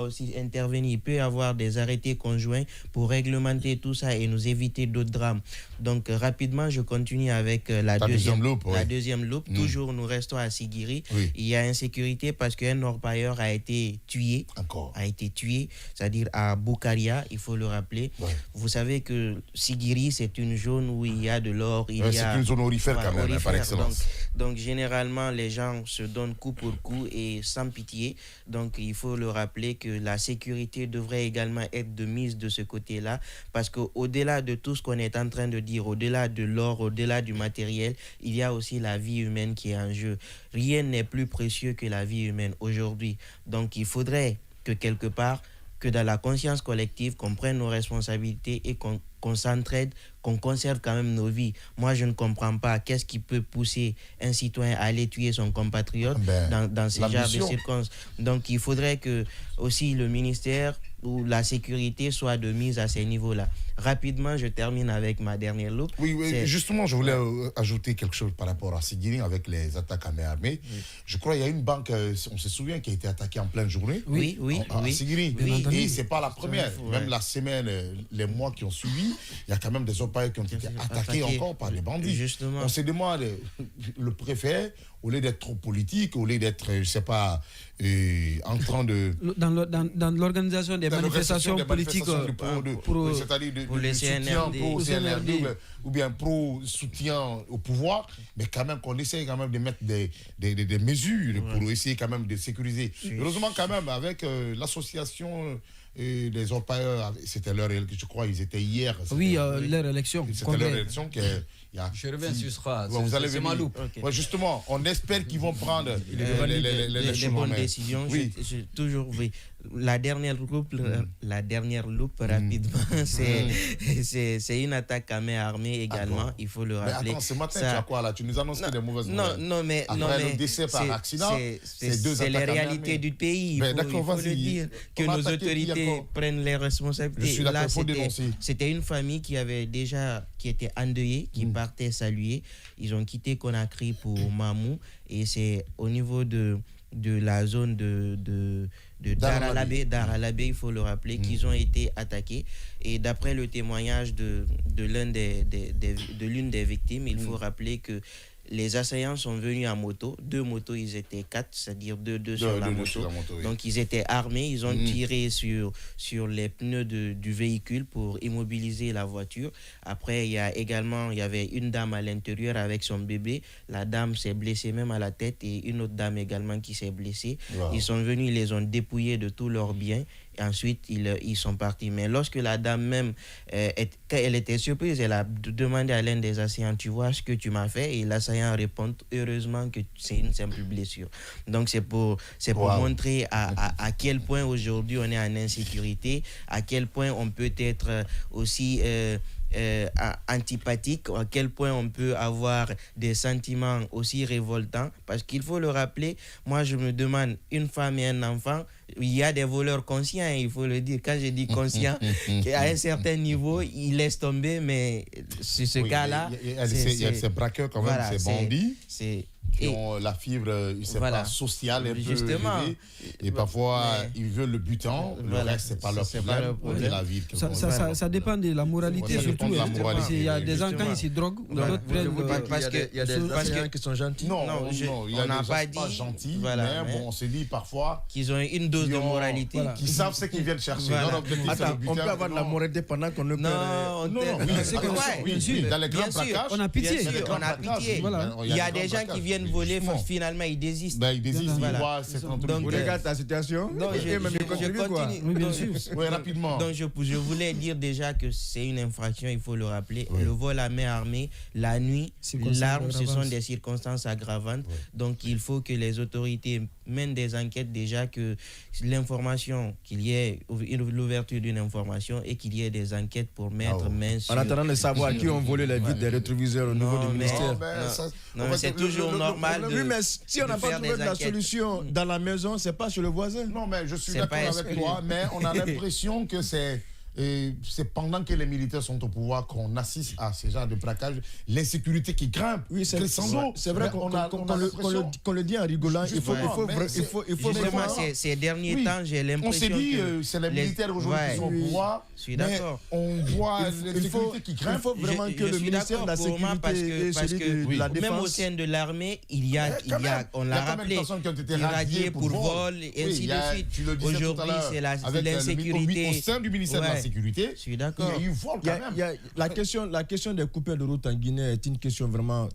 aussi intervenir. Il peut y avoir des arrêtés conjoints pour réglementer tout ça et nous éviter d'autres drames. Donc, rapidement, je continue avec la deuxième loupe. Toujours, nous restons à Sigiri. Oui. Il y a insécurité parce qu'un orpailleur a été tué. C'est-à-dire à Boukaria, il faut le rappeler. Ouais. Vous savez que Sigiri, c'est une zone où il y a de l'or. C'est une zone aurifère quand même, par excellence. Donc, généralement, les gens se donnent coup pour coup et sans pitié. Donc, il faut le rappeler que la sécurité devrait également être de mise de ce côté-là, parce qu'au-delà de tout ce qu'on est en train de dire, au-delà de l'or, au-delà du matériel, il y a aussi la vie humaine qui est en jeu. Rien n'est plus précieux que la vie humaine aujourd'hui. Donc, il faudrait que quelque part, que dans la conscience collective, qu'on prenne nos responsabilités et qu'on s'entraide, qu'on conserve quand même nos vies. Moi, je ne comprends pas qu'est-ce qui peut pousser un citoyen à aller tuer son compatriote dans ce genre de circonstances. Donc, il faudrait que aussi le ministère ou la sécurité soit de mise à ces niveaux-là. Rapidement, je termine avec ma dernière loupe. Oui, justement, je voulais ajouter quelque chose par rapport à Sigiri avec les attaques à main armée. Oui. Je crois qu'il y a une banque, on se souvient, qui a été attaquée en pleine journée. À Sigiri. Oui. Et ce n'est pas la première. Même la semaine, les mois qui ont suivi, il y a quand même des orpailleurs qui ont été attaqués encore par les bandits. Justement. On se demande, le préfet, au lieu d'être trop politique, au lieu d'être, je ne sais pas, en train de... Dans l'organisation des manifestations politiques pour le CNRD, ou bien pro-soutien au pouvoir, mais quand même qu'on essaye quand même de mettre des mesures pour essayer quand même de sécuriser. Heureusement quand même, avec l'association... des orpailleurs, c'était leur élection, je crois, ils étaient hier. Leur élection. C'était leur élection. Je reviens sur ça. Vous allez c'est ma loupe. Okay. Ouais, justement, on espère qu'ils vont prendre les bonnes décisions. Oui. La dernière loupe, rapidement, c'est une attaque à main armée également. Il faut le rappeler. Mais attends, ce matin, tu as quoi là? Tu nous annonces des mauvaises nouvelles. Non, mais le décès par accident, c'est les réalités du pays. Il faut le dire, que nos autorités prennent les responsabilités. Là, c'était une famille qui était endeuillée, qui partait saluer. Ils ont quitté Conakry pour Mamou, et c'est au niveau de la zone de Daralabé, il faut le rappeler, qu'ils ont été attaqués. Et d'après le témoignage de l'une des victimes, il faut rappeler que les assaillants sont venus en moto. 2 motos, ils étaient 4, c'est-à-dire deux sur la moto. Oui. Donc, ils étaient armés. Ils ont tiré sur les pneus du véhicule pour immobiliser la voiture. Après, il y avait une dame à l'intérieur avec son bébé. La dame s'est blessée même à la tête, et une autre dame également qui s'est blessée. Wow. Ils sont venus, ils les ont dépouillés de tous leurs biens. Et ensuite, ils sont partis. Mais lorsque la dame même, quand elle était surprise, elle a demandé à l'un des assaillants, tu vois ce que tu m'as fait? Et l'assaillant répond, heureusement que c'est une simple blessure. Donc, c'est pour montrer à quel point aujourd'hui on est en insécurité, à quel point on peut être aussi... antipathique, à quel point on peut avoir des sentiments aussi révoltants, parce qu'il faut le rappeler, moi je me demande, une femme et un enfant, il y a des voleurs conscients, il faut le dire. Quand je dis conscient, à un certain niveau, ils laissent tomber, mais sur ce cas-là... Il y a ces braqueurs quand même, ces bandits qui ont la fibre, pas sociale un peu élevée, et parfois ils veulent le butin, le reste c'est pas leur problème, la vie. Ça dépend de la moralité surtout. Il y a des gens quand ils se droguent, d'autres prennent... Il y a des assaillants qui sont gentils. Non, on n'a pas dit gentils, mais on se dit parfois qu'ils ont une dose de moralité, qui savent ce qu'ils viennent chercher. Attends, on peut avoir de la moralité pendant qu'on ne peut... Non, dans les grands plaquages, on a pitié. Il y a des gens qui viennent voler, finalement ils désistent. Ils désistent, ils voient donc regarde ta situation. Non, je continue. Oui, bien sûr. Oui, rapidement. Donc je voulais dire déjà que c'est une infraction, il faut le rappeler. Le vol à main armée, la nuit, l'arme, ce sont des circonstances aggravantes. Donc il faut que les autorités mènent des enquêtes déjà, que l'information, qu'il y ait l'ouverture d'une information et qu'il y ait des enquêtes pour mettre main sur... En attendant de savoir qui ont volé les vitres des rétroviseurs au niveau du ministère. Non, mais c'est toujours normal. Oui, mais si on n'a pas trouvé la solution dans la maison, c'est pas chez le voisin. Non, mais je suis d'accord avec toi, mais on a l'impression que c'est c'est pendant que les militaires sont au pouvoir qu'on assiste à ces genres de braquages, l'insécurité qui grimpe. Oui, c'est vrai qu'on le dit en rigolant. Il faut vraiment, ces derniers temps, j'ai l'impression on s'est dit, c'est les militaires aujourd'hui qui sont au pouvoir. Je suis d'accord. On voit l'insécurité qui grimpe. Il faut vraiment que le ministère de la Sécurité parce que la Défense... Même au sein de l'armée, on l'a rappelé, irradié pour vol, et ainsi de suite. Aujourd'hui, c'est l'insécurité. Au sein du ministère de la Sécurité, je suis d'accord. Il y a eu vol quand même. La question des coupures de route en Guinée est une question vraiment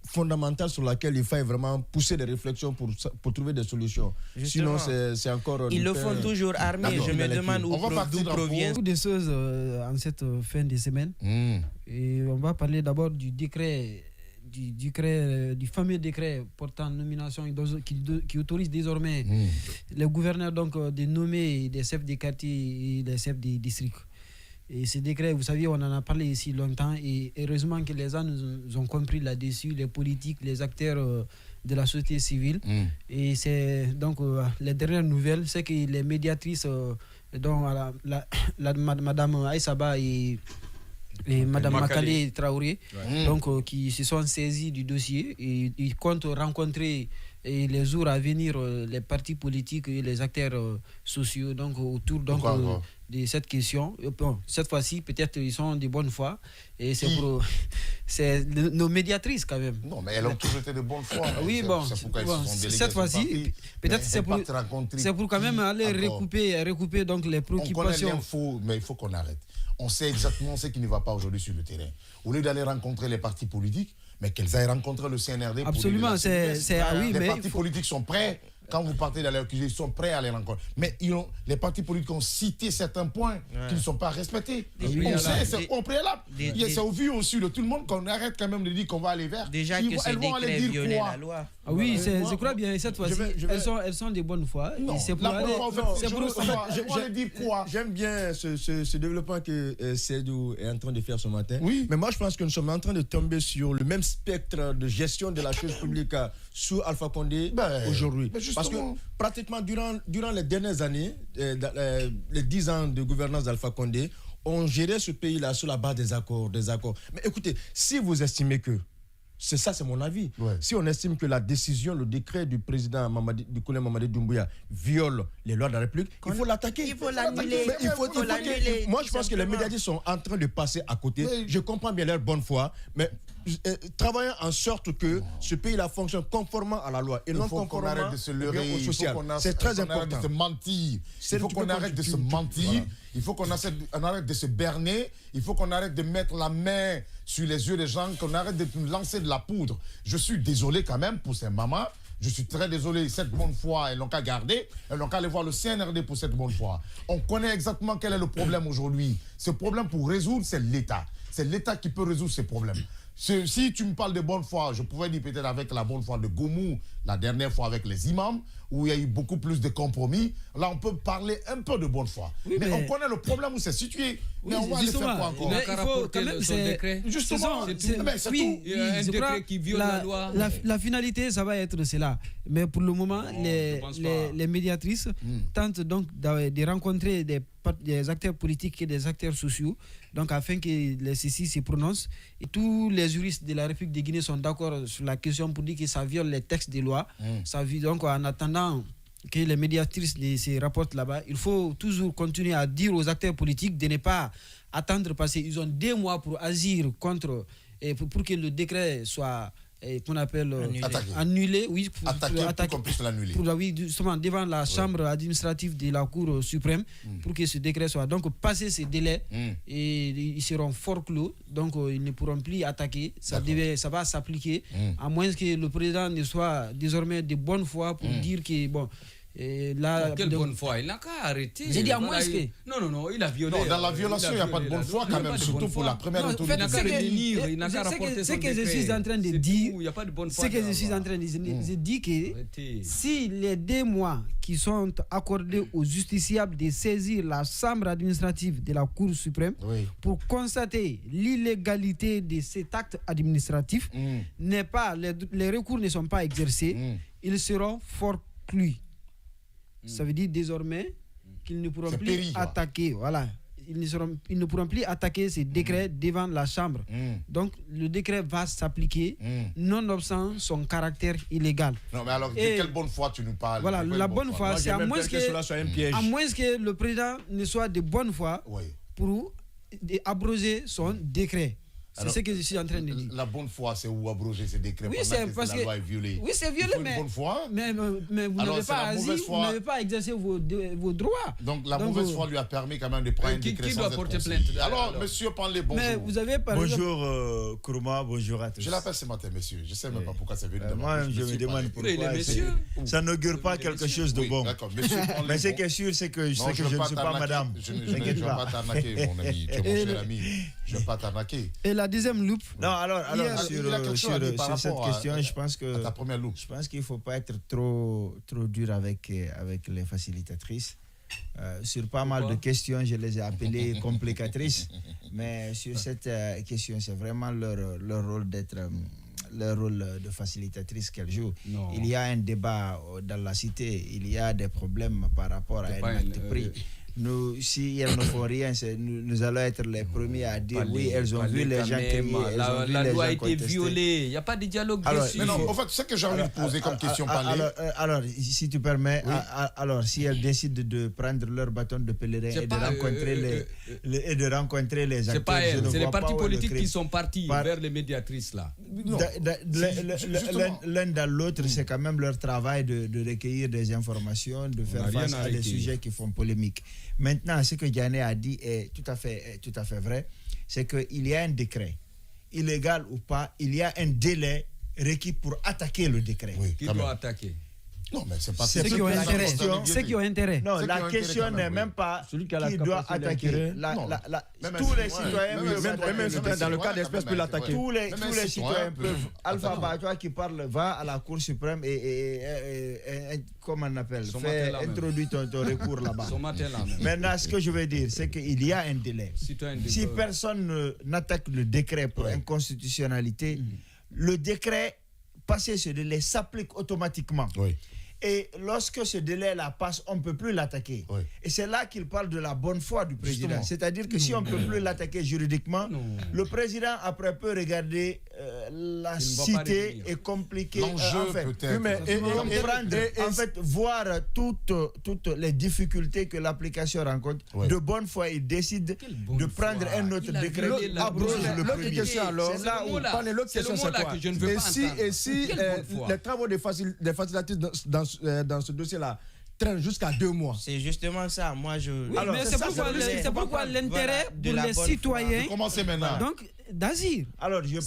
fondamentale sur laquelle il faut vraiment pousser des réflexions pour trouver des solutions. Justement. Sinon, c'est encore... Ils le font toujours armés. Je me demande d'où provient... Beaucoup de choses en cette fin de semaine. Et on va parler d'abord du décret... Du fameux décret portant nomination qui autorise désormais les gouverneurs donc, de nommer des chefs de quartier et des chefs de district. Et ce décret, vous savez, on en a parlé ici longtemps et heureusement que les gens nous ont compris là-dessus, les politiques, les acteurs de la société civile. Et c'est donc les dernières nouvelles, c'est que les médiatrices, dont Madame Aïssaba et Madame Makale Traoré, donc, qui se sont saisis du dossier et ils comptent rencontrer les jours à venir les partis politiques et les acteurs sociaux donc, autour donc, de cette question. Bon, cette fois-ci, peut-être ils sont de bonne foi et c'est nos médiatrices quand même. Non, mais elles ont toujours été de bonne foi. Oui, bon, cette fois-ci, peut-être c'est pour quand même aller recouper donc les préoccupations. On connaît l'info, mais il faut qu'on arrête. On sait exactement ce qui ne va pas aujourd'hui sur le terrain. Au lieu d'aller rencontrer les partis politiques, mais qu'elles aillent rencontrer le CNRD. Absolument, les partis politiques sont prêts. Quand vous partez d'aller ils sont prêts à les rencontrer. Mais les partis politiques ont cité certains points qui ne sont pas respectés. On sait, c'est au préalable. C'est au vu aussi de tout le monde qu'on arrête quand même de dire qu'on va aller vers. Déjà que ces décrets violaient la loi. Ah oui, je crois bien, cette fois-ci, elles sont de bonne foi. J'aime bien ce développement que Seydou est en train de faire ce matin. Oui. Mais moi, je pense que nous sommes en train de tomber sur le même spectre de gestion de la chose publique sous Alpha Condé aujourd'hui. Parce que pratiquement durant les dernières années, les 10 ans de gouvernance d'Alpha Condé, on gérait ce pays-là sur la base des accords. Mais écoutez, si vous estimez que c'est mon avis. Si on estime que la décision, le décret du président du colonel Mamadi Doumbouya viole les lois de la République, il faut l'attaquer. Il faut l'annuler. Moi, je pense que les médias sont en train de passer à côté. Je comprends bien leur bonne foi, mais travaillons en sorte que ce pays-là fonctionne conformément à la loi et non conformément arrête de se leurrer, au social. C'est très important. Il faut qu'on arrête de se mentir. Il faut qu'on arrête de se mentir. Il faut qu'on arrête de se berner. Il faut qu'on arrête de mettre la main sur les yeux des gens, qu'on arrête de nous lancer de la poudre. Je suis désolé quand même pour ces mamans. Je suis très désolé, cette bonne foi, elles n'ont qu'à garder, elles n'ont qu'à aller voir le CNRD pour cette bonne foi. On connaît exactement quel est le problème aujourd'hui. Ce problème pour résoudre, c'est l'État. C'est l'État qui peut résoudre ces problèmes. Si tu me parles de bonne foi, je pourrais dire peut-être avec la bonne foi de Goumou, la dernière fois avec les imams, où il y a eu beaucoup plus de compromis. Là, on peut parler un peu de bonne foi. Oui, mais on connaît le problème où c'est situé. Mais on va aller faire quoi encore? Il faut quand même son décret. Justement, c'est tout. Il y a un décret qui viole la loi. La finalité, ça va être cela. Mais pour le moment, les médiatrices tentent donc de rencontrer des acteurs politiques et des acteurs sociaux, donc afin que les CCI se prononcent. Et tous les juristes de la République de Guinée sont d'accord sur la question pour dire que ça viole les textes de loi. Donc en attendant que les médiatrices se rapportent là-bas, il faut toujours continuer à dire aux acteurs politiques de ne pas attendre parce qu'ils ont 2 mois pour agir contre, pour que le décret soit qu'on appelle annulé, oui, pour qu'on puisse l'annuler. Oui, justement, devant la chambre administrative de la Cour suprême, pour que ce décret soit. Donc, passer ces délais, et ils seront fort clos, donc ils ne pourront plus attaquer. Ça va s'appliquer, à moins que le président ne soit désormais de bonne foi pour dire que, bon, quelle bonne foi? Il n'a qu'à arrêter. J'ai dit à moins que... Non, il a violé. Non, dans la violation, il n'y a pas de bonne foi quand même, surtout pour la première autorité. Il n'a qu'à revenir, il n'a qu'à rapporter son décret. Ce que je suis en train de dire, il n'y a pas de bonne foi. Ce que je suis en train de dire, je dis que si les 2 mois qui sont accordés aux justiciables de saisir la chambre administrative de la Cour suprême pour constater l'illégalité de cet acte administratif, les recours ne sont pas exercés, ils seront forclus. Ça veut dire désormais qu'ils ne pourront plus attaquer. Voilà. ils ne pourront plus attaquer ces décrets devant la Chambre. Donc, le décret va s'appliquer, nonobstant son caractère illégal. Non, mais alors, de quelle bonne foi tu nous parles? Voilà, la bonne foi, c'est à moins que le président ne soit de bonne foi pour abroger son décret. C'est ce que je suis en train de dire. La bonne foi, c'est où abroger ces décrets parce que la loi est violée. Oui, c'est violé, mais, bonne foi. Mais vous n'avez pas exercé vos droits. Donc la mauvaise foi lui a permis quand même de prendre un décret. Qui doit porter plainte? Alors, monsieur, parlez bonjour. Mais vous avez bonjour Kourouma, bonjour à tous. Je l'appelle ce matin, monsieur. Je ne sais même pas pourquoi c'est venu de moi. Je me demande pourquoi. Ça n'augure pas quelque chose de bon. D'accord, monsieur. Mais ce qui est sûr, c'est que je ne suis pas madame. Je ne vais pas t'arnaquer, mon ami. Tu es mon cher ami. Je ne vais pas t'arnaquer. Et la deuxième loupe. Non, alors sur cette question, je pense que ta première loupe. Je pense qu'il ne faut pas être trop dur avec les facilitatrices. Sur pas mal de questions, je les ai appelées complicatrices, mais sur cette question, c'est vraiment leur rôle d'être leur rôle de facilitatrice qu'elle joue. Non. Il y a un débat dans la cité, il y a des problèmes par rapport à un acte pris. Nous, si elles ne font rien, nous allons être les premiers à dire oui, elles ont vu les gens crier. La loi a été violée, il n'y a pas de dialogue dessus. Mais non, en fait, c'est que j'ai envie de poser comme question. Alors, si tu permets, alors si elles décident de prendre leur bâton de pèlerin et de rencontrer les acteurs, c'est pas elles, c'est les partis politiques qui sont partis vers les médiatrices là. L'un dans l'autre, c'est quand même leur travail de recueillir des informations, de faire face à des sujets qui font polémique. Maintenant, ce que Diané a dit est tout à fait vrai, c'est qu'il y a un décret, illégal ou pas, il y a un délai requis pour attaquer le décret. Oui, qui doit attaquer? Non, mais c'est pas ceux qui ont intérêt. Ceux qui ont intérêt. Non, la question n'est même pas celui qui doit attaquer. Tous les citoyens peuvent. Dans le cas d'espèce, peut l'attaquer. Tous les citoyens peuvent. Alpha Bajoua qui parle va à la Cour suprême et comment on appelle, introduit ton recours là-bas. Maintenant, ce que je veux dire, c'est qu'il y a un délai. Si personne n'attaque le décret pour inconstitutionnalité, le décret passé ce délai s'applique automatiquement. Oui. Et lorsque ce délai-là passe, on ne peut plus l'attaquer. Oui. Et c'est là qu'il parle de la bonne foi du président. C'est-à-dire que si on ne peut plus l'attaquer juridiquement, le président après peut regarder la cité et compliquer l'enjeu peut-être. En fait, voir toutes les difficultés que l'application rencontre. Oui. De bonne foi, il décide de prendre un autre décret, abroge le premier. C'est là où l'autre question, c'est quoi? Et si les travaux des facilitateurs dans ce dossier-là traînent jusqu'à 2 mois. C'est justement ça. Moi, alors, c'est pourquoi l'intérêt pour les citoyens. Commencez maintenant. Donc, d'agir. Alors, je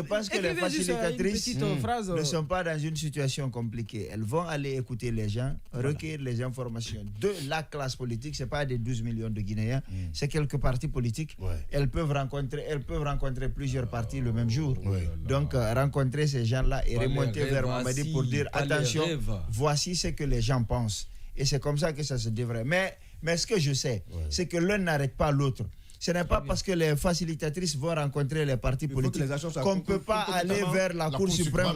pense que les facilitatrices ne sont pas dans une situation compliquée. Elles vont aller écouter les gens, recueillir les informations de la classe politique. Ce n'est pas des 12 millions de Guinéens, c'est quelques partis politiques. Ouais. Elles peuvent rencontrer plusieurs partis le même jour. Donc, rencontrer ces gens-là et remonter vers Mamadi pour dire attention, voici ce que les gens pensent. Et c'est comme ça que ça se devrait. Mais ce que je sais, c'est que l'un n'arrête pas l'autre. Ce n'est pas parce que les facilitatrices vont rencontrer les partis politiques qu'on ne peut pas aller vers la Cour suprême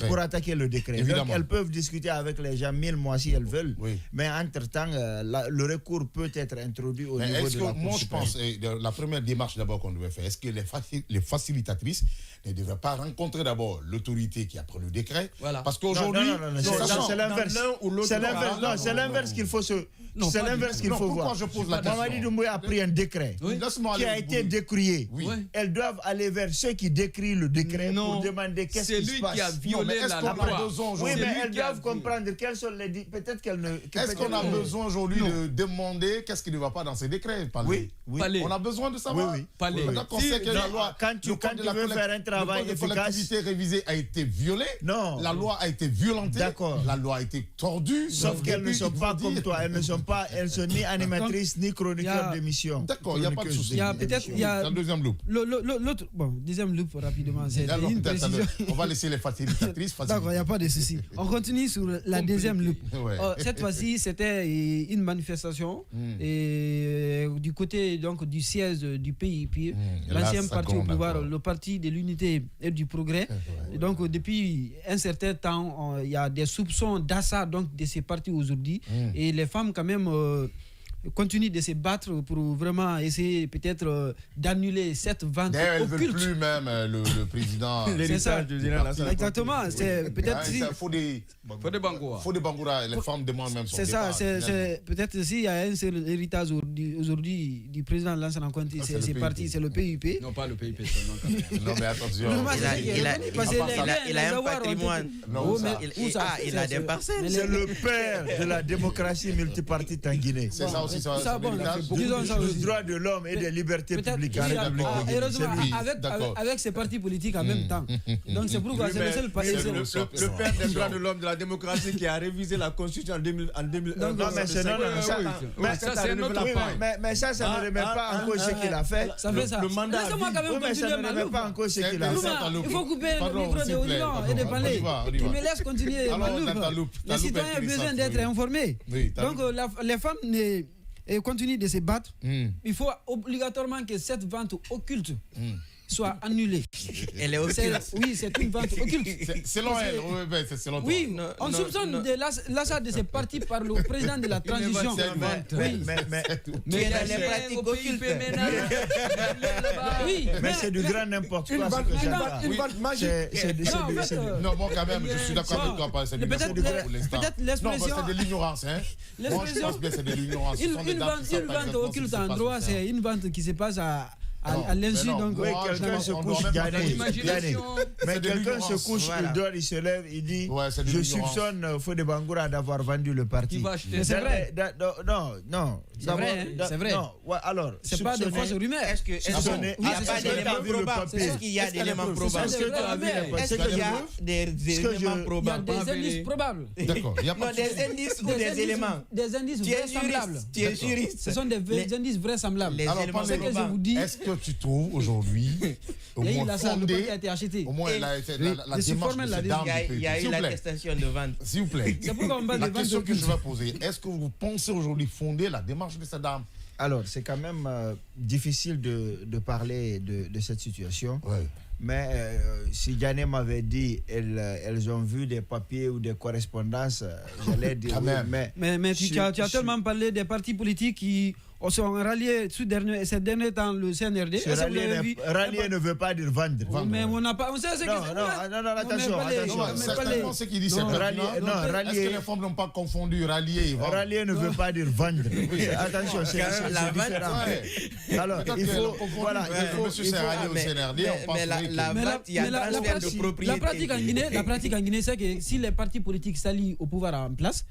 pour attaquer le décret. Donc elles peuvent discuter avec les gens 1000 mois si elles veulent, mais entre-temps, le recours peut être introduit au niveau de la Cour moi, suprême. je pense, la première démarche d'abord qu'on devait faire, est-ce que les facilitatrices ne devraient pas rencontrer d'abord l'autorité qui a pris le décret? Parce qu'aujourd'hui, c'est l'inverse. C'est l'inverse qu'il faut c'est l'inverse qu'il faut voir. Mamadi Doumbouya a pris un décret qui a été décrié. Elles doivent aller vers ceux qui décrient le décret pour demander qu'est-ce qui se passe. C'est lui qui a violé la loi. Oui, mais elles doivent comprendre quelles sont les... Peut-être qu'elles ne... Est-ce qu'on a besoin aujourd'hui de demander qu'est-ce qui ne va pas dans ces décrets? Oui. On a besoin de savoir. On sait que la loi, quand tu veux faire un travail efficace... La collectivité révisée a été violée. Non. La loi a été violentée. D'accord. La loi a été tordue. Sauf qu'elles ne sont pas comme toi. Elles sont ni animatrices ni chroniqueurs d'émissions. D'accord, il n'y a pas de souci. Il y a peut-être la deuxième loupe. L'autre, deuxième loupe rapidement. C'est une précision. On va laisser les facilitatrices. D'accord, il n'y a pas de souci. On continue sur la deuxième loupe. Cette fois-ci, c'était une manifestation du côté donc du siège du PIP, l'ancien parti au pouvoir, le parti de l'unité et du progrès. Donc depuis un certain temps, il y a des soupçons d'achat donc de ces partis aujourd'hui et les femmes quand même continue de se battre pour vraiment essayer peut-être d'annuler cette vente occulte. Elle ne veut plus même le président. C'est ça. Exactement. C'est peut-être il faut des bangoura. Les femmes demandent même son départ. C'est ça. Peut-être s'il y a un seul héritage aujourd'hui du président de Lansana Conté, c'est parti, c'est le PIP. Non, pas le PIP. Non, mais attention. Il a un patrimoine. Il a des parcelles. C'est le père de la démocratie multipartite en Guinée. C'est ça aussi. Le droit de l'homme et des libertés publiques en République de Guinée. Heureusement, avec ces partis politiques en même temps. Donc c'est pourquoi c'est le seul parti. Le père des droits de l'homme, de la démocratie qui a révisé la Constitution en 2000. Non, mais c'est ça ne remet pas en cause ce qu'il a fait. Ça fait ça. Laissez-moi quand même continuer ma loupe. Pas en cause ce qu'il a fait. Il faut couper le micro de Olivan et de parler. Il me laisse continuer ma loupe. Les citoyens ont besoin d'être informés. Donc les femmes continuent de se battre. Il faut obligatoirement que cette vente occulte soit annulée. Elle est occulte. Oui, c'est une vente occulte. Selon elle, c'est selon toi. Oui, on soupçonne de l'achat de ces partis par le président de la transition. Mais les pratiques occultes. Oui, mais c'est du grand n'importe quoi. Une vente magique. Non, moi quand même, je suis d'accord avec toi. C'est du n'importe quoi pour l'instant. Peut-être l'expression. Non, c'est de l'ignorance. Moi, je pense bien que c'est de l'ignorance. Une vente occulte en droit, c'est une vente qui se passe à l'insu. Donc, quelqu'un se couche, mais quelqu'un se couche, il dort, il se lève, il dit je soupçonne Fodé Bangoura d'avoir vendu le parti. C'est vrai. Non. C'est vrai. Alors, c'est pas de fausses rumeurs. Est-ce qu'il n'y a pas d'éléments probables? Est-ce qu'il y a des éléments probables? Est-ce qu'il y a des éléments probables? Il y a des indices probables. D'accord. Non, des indices ou des éléments? Des indices vraisemblables. Tu es juriste. Ce sont des indices vraisemblables. Les éléments probables. Est-ce que tu trouves aujourd'hui au moins fondé, au moins la démarche de ces dames du il y a eu l'attestation de vente. S'il vous plaît. C'est pourquoi on parle de La vente. question que je vais poser, est-ce que vous pensez aujourd'hui fonder la démarche de ces dames? Alors, c'est quand même difficile de parler de cette situation. Ouais. Mais si Diané m'avait dit elles ont vu des papiers ou des correspondances, j'allais dire oui, mais tu as tellement parlé des partis politiques qui sont ralliés ces derniers temps le CNRD. Rallier ne veut pas dire vendre. Mais on n'a pas. On sait ce que c'est. Non, attention. Certainement ce qu'il dit, c'est rallier. Est-ce que les femmes n'ont pas confondu rallier et vendre? Rallier ne veut pas dire vendre. Attention, c'est différent. Alors, il faut. Voilà, monsieur s'est rallié au CNRD, on pense la vente, il y a transfert de propriété. La pratique en Guinée, c'est que si les partis politiques s'allient au pouvoir en place,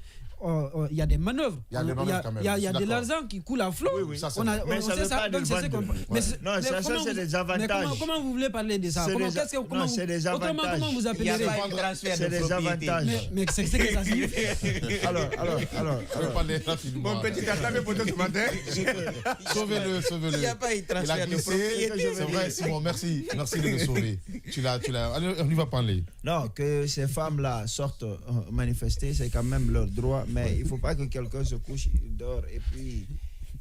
il y a des manœuvres. Il y a de l'argent qui coule à flot. Oui, ça, mais ça ne veut pas dire vendre. Non, ça, c'est des avantages. Comment vous voulez parler de ça? Non, c'est des avantages. Comment vous appelez ça? C'est des avantages. Mais c'est ce que ça signifie. Alors. Mon petit attention pour ce matin. Sauvez-le. Il n'y a pas eu transfert de propriété. C'est vrai, Simon, merci de me sauver. Tu l'as. Allez, on y va parler. Non, que ces femmes-là sortent manifester, c'est quand même leur droit. Mais il ne faut pas que quelqu'un se couche, il dort et puis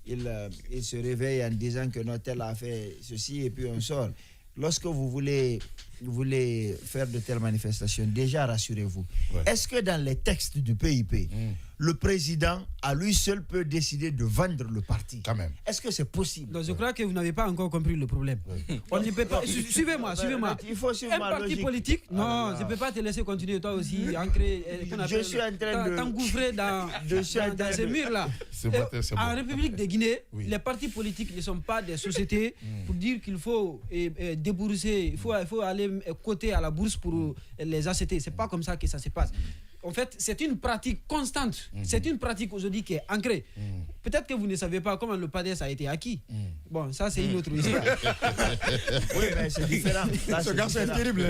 il se réveille en disant que notre tel a fait ceci et puis on sort. Lorsque vous voulez faire de telles manifestations, déjà rassurez-vous. Est-ce que dans les textes du PIP, le président à lui seul peut décider de vendre le parti? Quand même. Est-ce que c'est possible? Donc, je crois que vous n'avez pas encore compris le problème. On ne peut pas. Suivez-moi. Il faut suivre un parti politique. Non, je ne peux pas te laisser continuer toi aussi, je suis en train de t'engouffrer dans ces murs-là. En République de Guinée, les partis politiques ne sont pas des sociétés pour dire qu'il faut débourser, il faut aller coter à la bourse pour les acheter. C'est pas comme ça que ça se passe. En fait, c'est une pratique constante. C'est une pratique aujourd'hui qui est ancrée. Peut-être que vous ne savez pas comment le PADES a été acquis. Bon, ça, c'est une autre histoire. Oui, mais c'est différent. Ce garçon est terrible.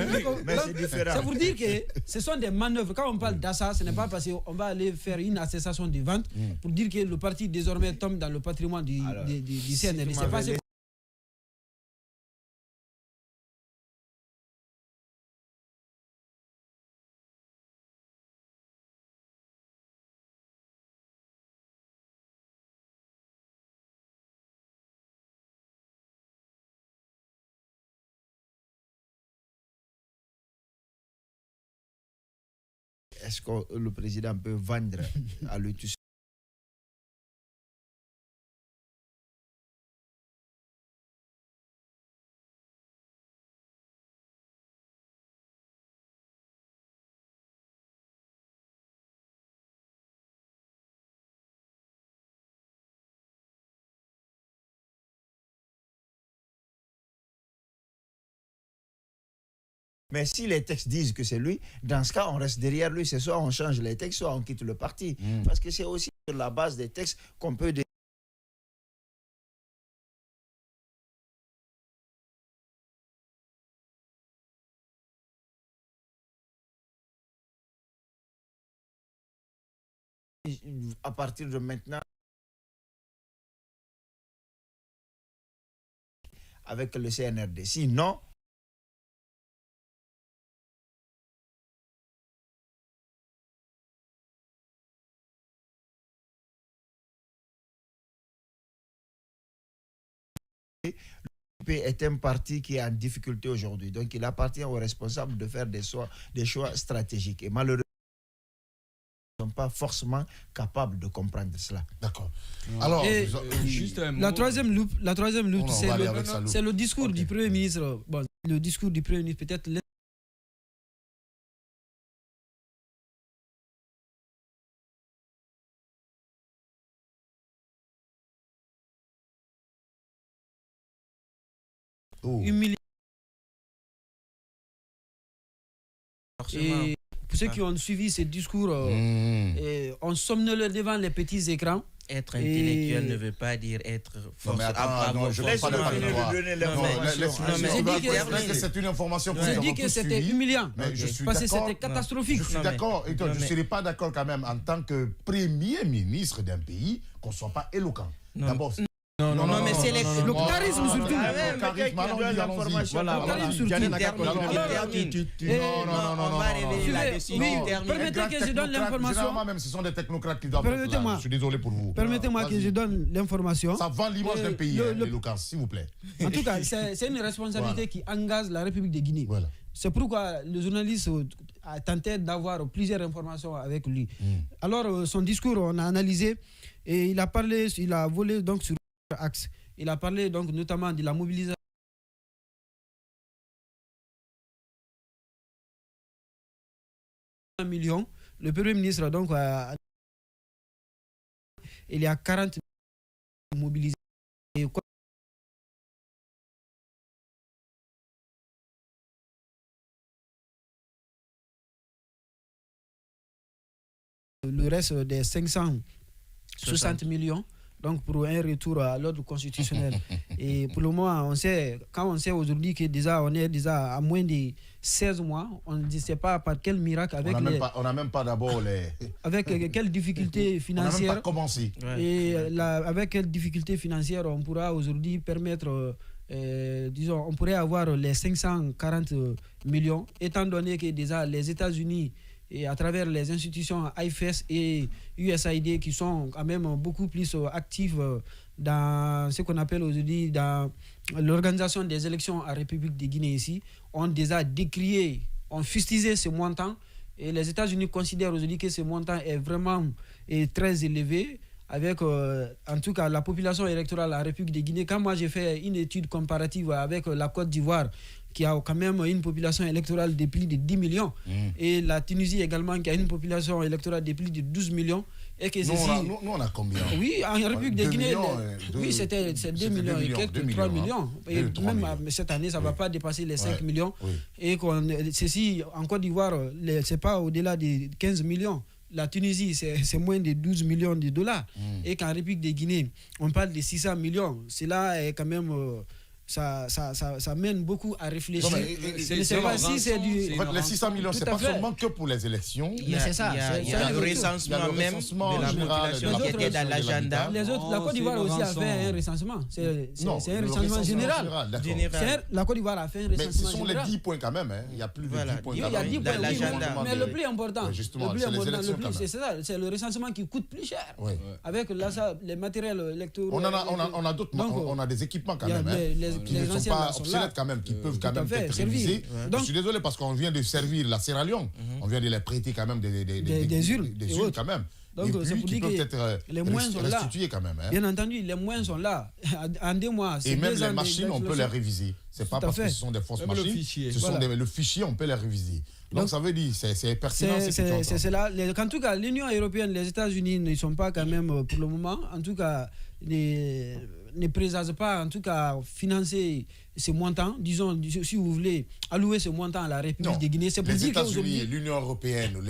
Mais c'est différent. C'est pour dire que ce sont des manœuvres. Quand on parle d'achat, ce n'est pas parce qu'on va aller faire une attestation de vente pour dire que le parti désormais tombe dans le patrimoine du CNRD. C'est pas est-ce que le président peut vendre à lui tout seul? Mais si les textes disent que c'est lui, dans ce cas, on reste derrière lui. C'est soit on change les textes, soit on quitte le parti. Parce que c'est aussi sur la base des textes qu'on peut... À partir de maintenant, avec le CNRD. Sinon, l'UP est un parti qui est en difficulté aujourd'hui. Donc, il appartient aux responsables de faire des choix stratégiques. Et malheureusement, ils ne sont pas forcément capables de comprendre cela. D'accord. Alors, juste la troisième loupe, c'est le discours du Premier ministre. Bon, le discours du Premier ministre, peut-être. Et pour ceux qui ont suivi ce discours, on somnole devant les petits écrans. Être intellectuel ne veut pas dire être force. C'est une information que j'ai dit que c'était humiliant. Parce que c'était catastrophique. Je suis d'accord. Je ne serais pas d'accord quand même en tant que Premier ministre d'un pays qu'on ne soit pas éloquent. D'abord, non, mais c'est le charisme surtout. Le charisme, permettez que je donne l'information. Même ce sont des technocrates qui doivent être là. Je suis désolé pour vous. Permettez-moi que je donne l'information. Ça vend l'image d'un pays, l'éloquence, s'il vous plaît. En tout cas, c'est une responsabilité qui engage la République de Guinée. C'est pourquoi le journaliste a tenté d'avoir plusieurs informations avec lui. Alors, son discours, on a analysé et il a volé donc sur axe. Il a parlé donc notamment de la mobilisation de 1 million. Le Premier ministre donc il y a 40 mobilisés. Et le reste des 560 millions. Donc pour un retour à l'ordre constitutionnel. Et pour le moment, quand on sait aujourd'hui que déjà on est déjà à moins de 16 mois, on ne sait pas par quel miracle on n'a même pas d'abord les... Avec quelles difficultés financières... On n'a même pas commencé. Et avec quelles difficultés financières on pourra aujourd'hui permettre... disons, on pourrait avoir les 540 millions, étant donné que déjà les États-Unis et à travers les institutions IFS et USAID qui sont quand même beaucoup plus actifs dans ce qu'on appelle aujourd'hui dans l'organisation des élections en République de Guinée ici, ont déjà décrié, ont fustigé ce montant et les États-Unis considèrent aujourd'hui que ce montant est vraiment très élevé avec en tout cas la population électorale de la République de Guinée. Quand moi j'ai fait une étude comparative avec la Côte d'Ivoire qui a quand même une population électorale de plus de 10 millions et la Tunisie également qui a une population électorale de plus de 12 millions et que nous on a combien? Oui, en République de Guinée, oui, c'est 2 millions et quelques, 3 millions. Et même cette année, ça ne va pas dépasser les 5 millions. Et ceci, en Côte d'Ivoire, ce n'est pas au-delà de 15 millions. La Tunisie, c'est moins de 12 millions de dollars. Et qu'en République de Guinée, on parle de 600 millions. Cela est quand même... Ça mène beaucoup à réfléchir. C'est pas si c'est du... En fait, les 600 millions, ce n'est pas seulement que pour les élections. C'est ça. Il y a le recensement même de la population qui était dans l'agenda. La Côte d'Ivoire aussi a fait un recensement. C'est un recensement général. La Côte d'Ivoire a fait un recensement général. Mais ce sont les 10 points quand même. Il y a plus de 10 points. Il y a 10 points dans l'agenda. Mais le plus important, c'est ça, c'est le recensement qui coûte plus cher. Avec les matériels électoraux. On a d'autres, on a des équipements quand même. Qui ne sont pas obsolètes quand même, qui peuvent quand même être révisés. Je suis désolé parce qu'on vient de servir la Sierra Leone, on vient de les prêter quand même des urnes quand même. Donc c'est pour dire que les moyens sont là. Quand même, Bien entendu, les moyens sont là. En 2 mois. Et même les machines, on peut les réviser. Ce n'est pas parce que ce sont des fausses machines. Le fichier, on peut les réviser. Donc ça veut dire, c'est pertinent. C'est là. En tout cas, l'Union européenne, les États-Unis ne sont pas quand même, pour le moment, en tout cas, ne présagent pas, en tout cas, financer ce montant, disons, si vous voulez allouer ce montant à la République de Guinée, c'est pour dire que les États-Unis, l'Union européenne,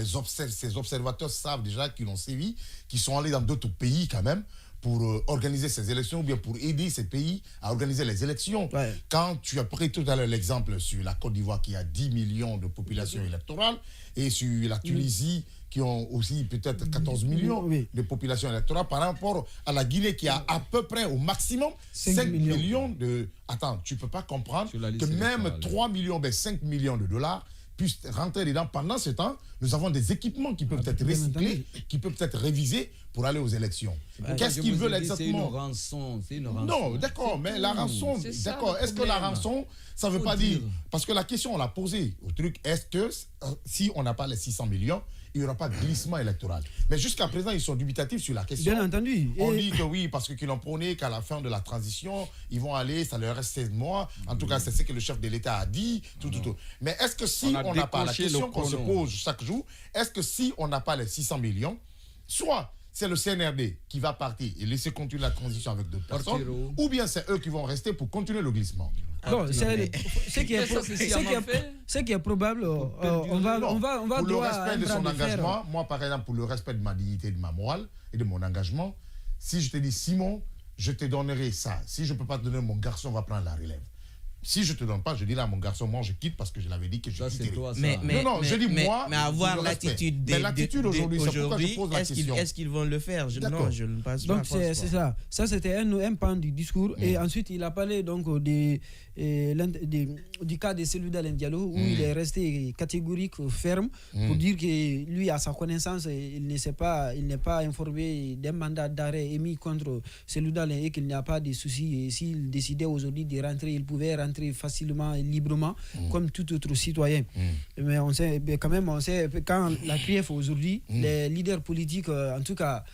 ces observateurs savent déjà qu'ils ont sévi, qu'ils sont allés dans d'autres pays quand même pour organiser ces élections ou bien pour aider ces pays à organiser les élections. Ouais. Quand tu as pris tout à l'heure l'exemple sur la Côte d'Ivoire qui a 10 millions de population électorale et sur la Tunisie qui ont aussi peut-être 14 millions de population électorale par rapport à la Guinée qui a à peu près au maximum 5 millions de... Attends, tu ne peux pas comprendre que même 3 millions, 5 millions de dollars puissent rentrer dedans. Pendant ce temps, nous avons des équipements qui peuvent être recyclés, qui peuvent être révisés pour aller aux élections. Qu'est-ce qu'ils veulent exactement? C'est une rançon. Non, d'accord, mais la rançon, d'accord. Est-ce que la rançon, ça ne veut pas dire... Parce que la question, on l'a posée au truc, est-ce que si on n'a pas les 600 millions, il n'y aura pas de glissement électoral? Mais jusqu'à présent, ils sont dubitatifs sur la question. Bien entendu. On dit que oui, parce qu'ils n'ont prôné qu'à la fin de la transition, ils vont aller, ça leur reste 16 mois. En tout cas, c'est ce que le chef de l'État a dit. Tout. Mais est-ce que si on n'a pas la question qu'on se pose chaque jour, est-ce que si on n'a pas les 600 millions, soit c'est le CNRD qui va partir et laisser continuer la transition avec d'autres personnes, ou bien c'est eux qui vont rester pour continuer le glissement. Non, ce qui est probable, on va pour le respect de son engagement, moi par exemple, pour le respect de ma dignité, de ma morale et de mon engagement, si je te dis Simon, je te donnerai ça. Si je ne peux pas te donner mon garçon, on va prendre la relève. Si je ne te donne pas, je dis là à mon garçon, moi je quitte parce que je l'avais dit que je quitterai. Je dis moi. Mais avoir l'attitude aujourd'hui, c'est pourquoi je pose la question. Est-ce qu'ils vont le faire? Non, je ne pense pas. Donc c'est ça. Ça c'était un pan du discours. Et ensuite il a parlé donc du cas de Cellou Dalein Diallo où il est resté catégorique, ferme, pour dire que lui, à sa connaissance, il n'est pas informé d'un mandat d'arrêt émis contre Cellou Dalein et qu'il n'y a pas de souci. Et s'il décidait aujourd'hui de rentrer, il pouvait rentrer facilement et librement comme tout autre citoyen. Mais on sait quand même, quand la CRIEF aujourd'hui, les leaders politiques, en tout cas,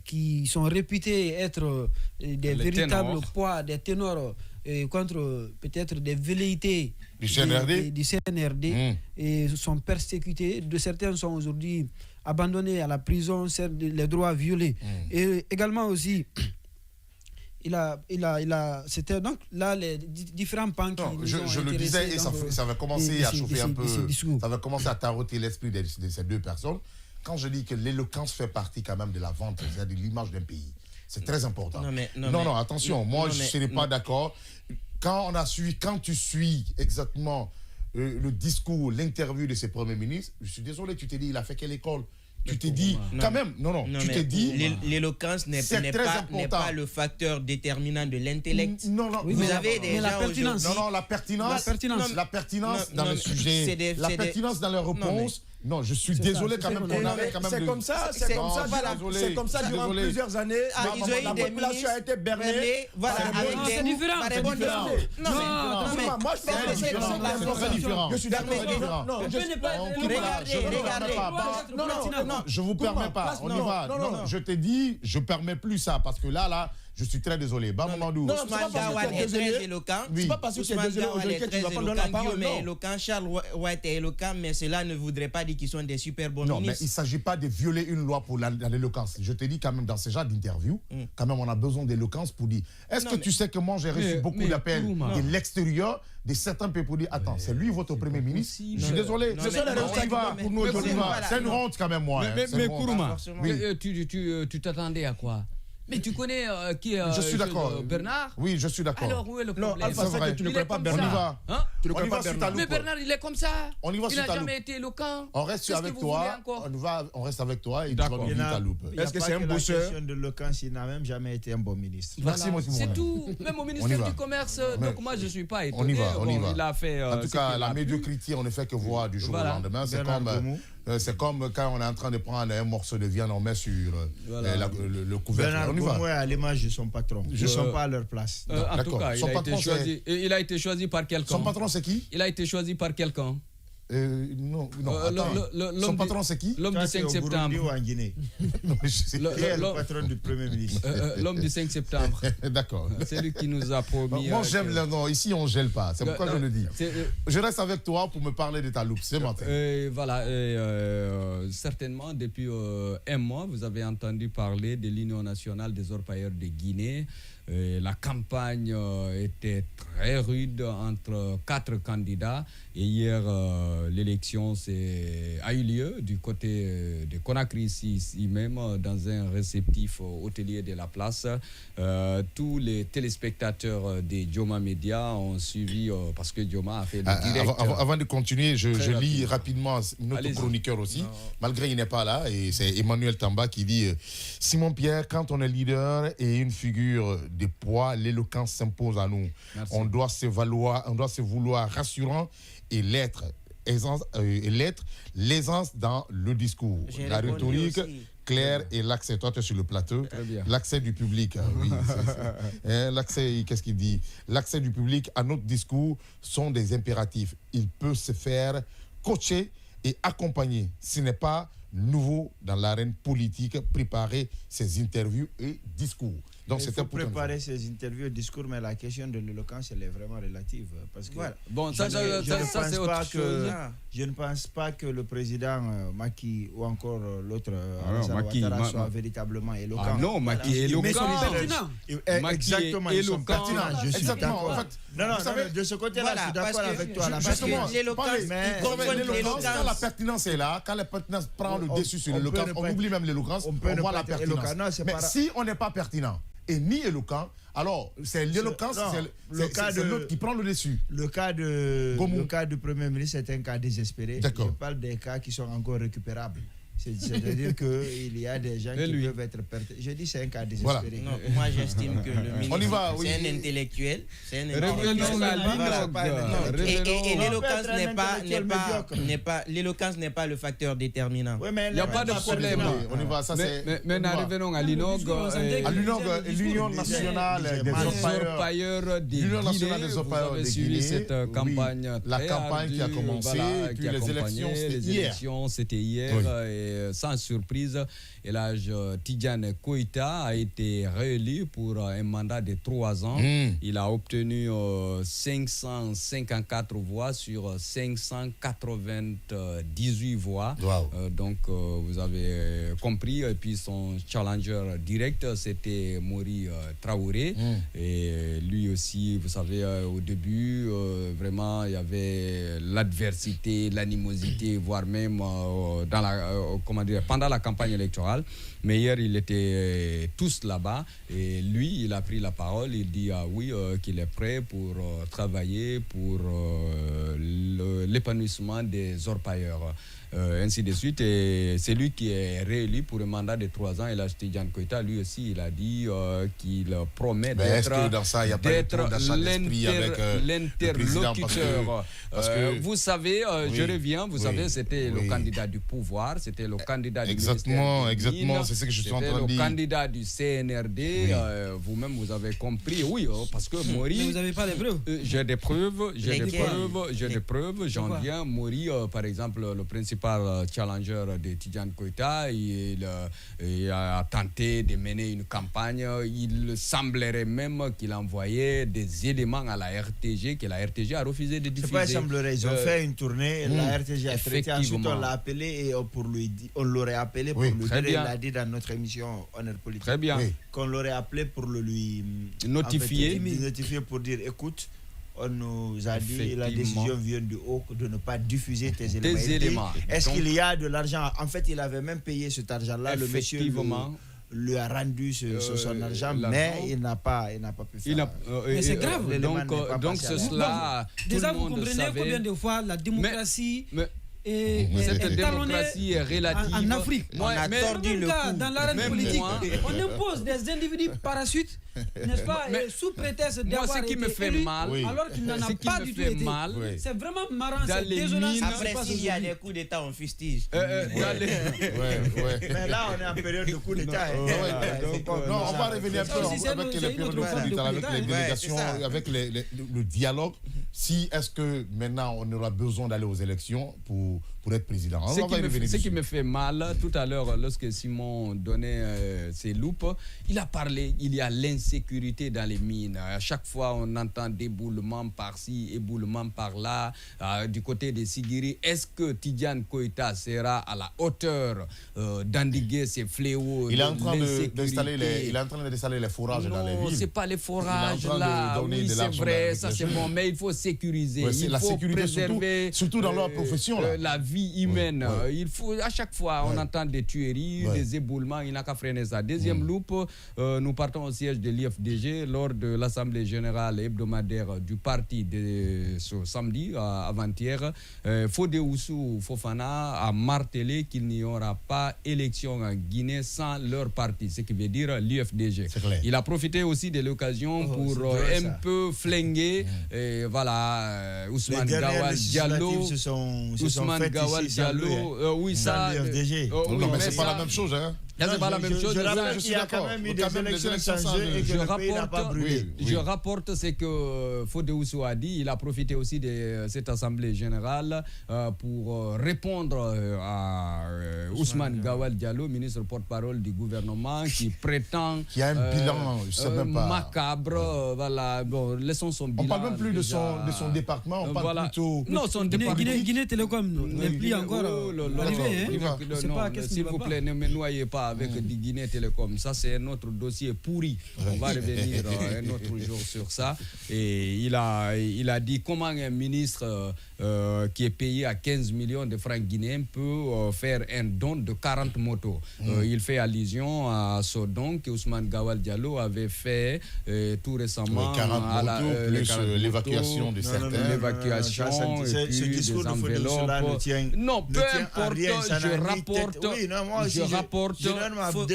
qui sont réputés être des véritables poids, des ténors contre peut-être des velléités du CNRD, et sont persécutés. Certains sont aujourd'hui abandonnés à la prison, les droits violés. Et également aussi, c'était donc là les différents pans qui je le disais et ça va commencer à chauffer un peu, ça va commencer à taroter l'esprit de ces deux personnes. Quand je dis que l'éloquence fait partie quand même de la vente, c'est-à-dire de l'image d'un pays, c'est très important. Non, attention, moi je ne serais pas d'accord. Quand tu suis exactement le discours, l'interview de ces premiers ministres, je suis désolé, tu t'es dit, il a fait quelle école? Tu t'es dit, quand même, tu t'es dit... L'éloquence n'est pas le facteur déterminant de l'intellect. Vous avez des gens aujourd'hui... La pertinence dans le sujet, la pertinence dans les réponses. Non, je suis désolé quand même qu'on avait quand même... C'est comme ça durant plusieurs années. La population a été bernée. C'est différent. Moi, c'est différent. Je suis d'accord. Non, je vous permets pas. On y va. Non, je te dis, je permets plus ça parce que là, je suis très désolé. Mamadou. Ousmane Gawal est très éloquent. C'est pas parce que tu es désolé aujourd'hui que tu vas pas donner la parole. Mais éloquent, Charles White est éloquent, mais cela ne voudrait pas dire qu'ils sont des super bons ministres. Non, mais il ne s'agit pas de violer une loi pour l'éloquence. Je te dis quand même dans ce genre d'interview, quand même on a besoin d'éloquence pour dire. Est-ce que tu sais que moi j'ai reçu beaucoup d'appels de l'extérieur, de certains pays pour dire attends, c'est lui votre premier ministre? Je suis désolé. C'est ça la réponse pour nous. C'est une honte quand même moi. Mais Kourouma, tu t'attendais à quoi? Mais tu connais qui est je suis d'accord. Bernard? Oui, je suis d'accord. Alors où est le problème? Non, Alpha, c'est que tu ne connais pas Bernard. Tu ne connais pas Bernard. Mais Bernard, il est comme ça. On y va il n'a jamais été éloquent. On reste avec toi. On reste avec toi et tu vas vite à loupe. Est-ce que c'est un bosseur? La question de l'éloquence, il n'a même jamais été un bon ministre. Merci, moi. C'est tout. Même au ministère du Commerce. Donc moi, je ne suis pas étonné. On y va. Il a fait. En tout cas, la médiocrité, on ne fait que voir du jour au lendemain. C'est comme quand on est en train de prendre un morceau de viande, on met sur le couvercle. On y va. À l'image de son patron. Je ne suis pas à leur place. En tout cas, il a été choisi par quelqu'un. Son patron, c'est qui? Il a été choisi par quelqu'un. Non, attends. Son patron, c'est qui? L'homme du 5 septembre. Ou en Guinée. Le patron du Premier ministre. L'homme du 5 septembre. D'accord. C'est lui qui nous a promis. Moi, j'aime le nom. Ici, on ne gèle pas. C'est pourquoi je le dis. Je reste avec toi pour me parler de ta loupe. C'est maintenant. Voilà. certainement, depuis un mois, vous avez entendu parler de l'Union nationale des orpailleurs de Guinée. La campagne était très rude entre 4 candidats. Et hier, l'élection a eu lieu du côté de Conakry, ici même, dans un réceptif hôtelier de la place. Tous les téléspectateurs des Dioma Media ont suivi, parce que Dioma a fait le direct. Avant de continuer, je lis rapidement notre chroniqueur aussi, malgré il n'est pas là, et c'est Emmanuel Tamba qui dit Simon Pierre, quand on est leader et une figure de poids, l'éloquence s'impose à nous. Merci. On doit se vouloir rassurant et l'être l'aisance dans le discours, la rhétorique claire et l'accès. Toi, tu es sur le plateau. L'accès du public. Oui, l'accès, qu'est-ce qu'il dit? L'accès du public à notre discours sont des impératifs. Il peut se faire coacher et accompagner. Ce n'est pas nouveau dans l'arène politique, préparer ses interviews et discours. Donc il faut préparer ses interviews et discours, mais la question de l'éloquence, elle est vraiment relative. Parce que bon, ça c'est autre chose. Je ne pense pas que le président Macky ou encore l'autre Ouattara soit véritablement éloquent. Ah non, Macky est éloquent. Exactement, ils sont pertinents. Je suis d'accord. En fait, non, de ce côté-là, je suis d'accord avec toi. Justement, l'éloquence, quand la pertinence est là, quand la pertinence prend le dessus sur l'éloquence, on oublie même l'éloquence, on voit la pertinence. Mais si on n'est pas pertinent et ni éloquent, alors c'est l'éloquence, c'est l'autre qui prend le dessus. Le cas du Premier ministre est un cas désespéré. Je parle des cas qui sont encore récupérables. C'est-à-dire qu'il y a des gens qui peuvent être perturbés. Je dis c'est un cas désespéré. Non, moi j'estime que le ministre, c'est un intellectuel. C'est un et l'éloquence n'est pas le facteur déterminant. Il n'y a pas de problème. On y va. Mais revenons à l'INOG. À l'Union nationale des orpailleurs de Guinée. Vous avez suivi cette campagne. La campagne qui a commencé, puis les élections, c'était hier. Sans surprise, l'âge Tidjane Koïta a été réélu pour un mandat de 3 ans. Il a obtenu 554 voix sur 598 voix. Wow. Donc, vous avez compris. Et puis, son challenger direct, c'était Mori Traoré. Et lui aussi, vous savez, au début, vraiment, il y avait l'adversité, l'animosité, voire même pendant la campagne électorale. Mais hier, il était tous là-bas et lui, il a pris la parole. Il dit qu'il est prêt pour travailler pour l'épanouissement des orpailleurs. Ainsi de suite. Et c'est lui qui est réélu pour un mandat de 3 ans. Et là, Tidjane Koïta, lui aussi, il a dit qu'il promet d'être l'interlocuteur. Vous savez, je reviens, vous savez, c'était le candidat du pouvoir, c'était le candidat du ministère. Exactement, c'est ce que je suis en train de dire. C'était le candidat du CNRD. Vous-même, vous avez compris. Oui, parce que Mori... Mais vous n'avez pas des preuves? J'ai des preuves, j'en viens. Mori, par exemple, le principal challenger de Tidjane Koïta, il a tenté de mener une campagne. Il semblerait même qu'il envoyait des éléments à la RTG, que la RTG a refusé de diffuser. C'est pas semblerait, ils ont fait une tournée, la RTG a traité, ensuite on l'a appelé et on l'aurait appelé pour lui dire, il a dit dans notre émission Honneur Politique. Très bien. Qu'on l'aurait appelé pour le lui notifier pour dire, écoute, on nous a dit, la décision vient du haut de ne pas diffuser tes éléments. Est-ce qu'il y a de l'argent? En fait, il avait même payé cet argent-là. Le monsieur lui a rendu son argent, mais il n'a pas pu faire. Mais c'est grave. Donc cela, déjà, vous comprenez combien de fois la démocratie... cette démocratie est relative. En Afrique, on a tordu le cou. Dans l'arène politique, on impose des individus par la suite, n'est-ce pas, sous prétexte d'avoir été élu, alors qu'il n'en a pas du tout été. C'est vraiment marrant, c'est désolant. Après, s'il y a des coups d'État, on fustige. Mais là, on est en période de coup d'État. Non, on va revenir un peu avec les périodes de coup d'État, avec les délégations, avec le dialogue. Si est-ce que maintenant on aura besoin d'aller aux élections pour pour être président. Ce qui me fait mal, tout à l'heure, lorsque Simon donnait ses loupes, il a parlé, il y a l'insécurité dans les mines. À chaque fois, on entend déboulement par-ci, éboulement par-là, du côté des Sigiri. Est-ce que Tidiane Koïta sera à la hauteur d'endiguer ces fléaux? Il est en train d'installer les forages dans les villes. Non, ce n'est pas les forages là. Oui, c'est vrai, ça c'est bon, mais il faut sécuriser. Il faut préserver surtout dans leur profession. La vie humaine. Il faut, à chaque fois, on entend des tueries, des éboulements, il n'a qu'à freiner ça. Deuxième loupe, nous partons au siège de l'IFDG lors de l'Assemblée générale hebdomadaire du parti ce samedi, avant-hier. Fodéoussou Fofana a martelé qu'il n'y aura pas élection en Guinée sans leur parti, ce qui veut dire l'IFDG. Il a profité aussi de l'occasion pour un peu flinguer Ousmane Gawal Diallo. Ousmane Gawal Diallo, oui, ça. Non, mais c'est pas la même chose, hein. C'est pas la même chose. Je suis d'accord. Je rapporte ce que Fodéoussou a dit. Il a profité aussi de cette assemblée générale pour répondre à Ousmane Gawal Diallo, ministre porte-parole du gouvernement, qui prétend qu'il y a un bilan, je sais même pas, macabre. Voilà, bon, laissons son bilan. On parle même plus de son département, on parle plutôt. Non, son département. Guinée Télécom n'est plus encore arrivé. S'il vous plaît, ne me noyez pas avec Guinée Télécom. Ça, c'est un autre dossier pourri. On va revenir un autre jour sur ça. Et il a dit comment un ministre qui est payé à 15 millions de francs guinéens peut faire un don de 40 motos. Il fait allusion à ce don que Ousmane Gawal Diallo avait fait tout récemment. 40 motos, plus l'évacuation de certains. L'évacuation et puis des enveloppes. Non, peu importe, je rapporte. Non,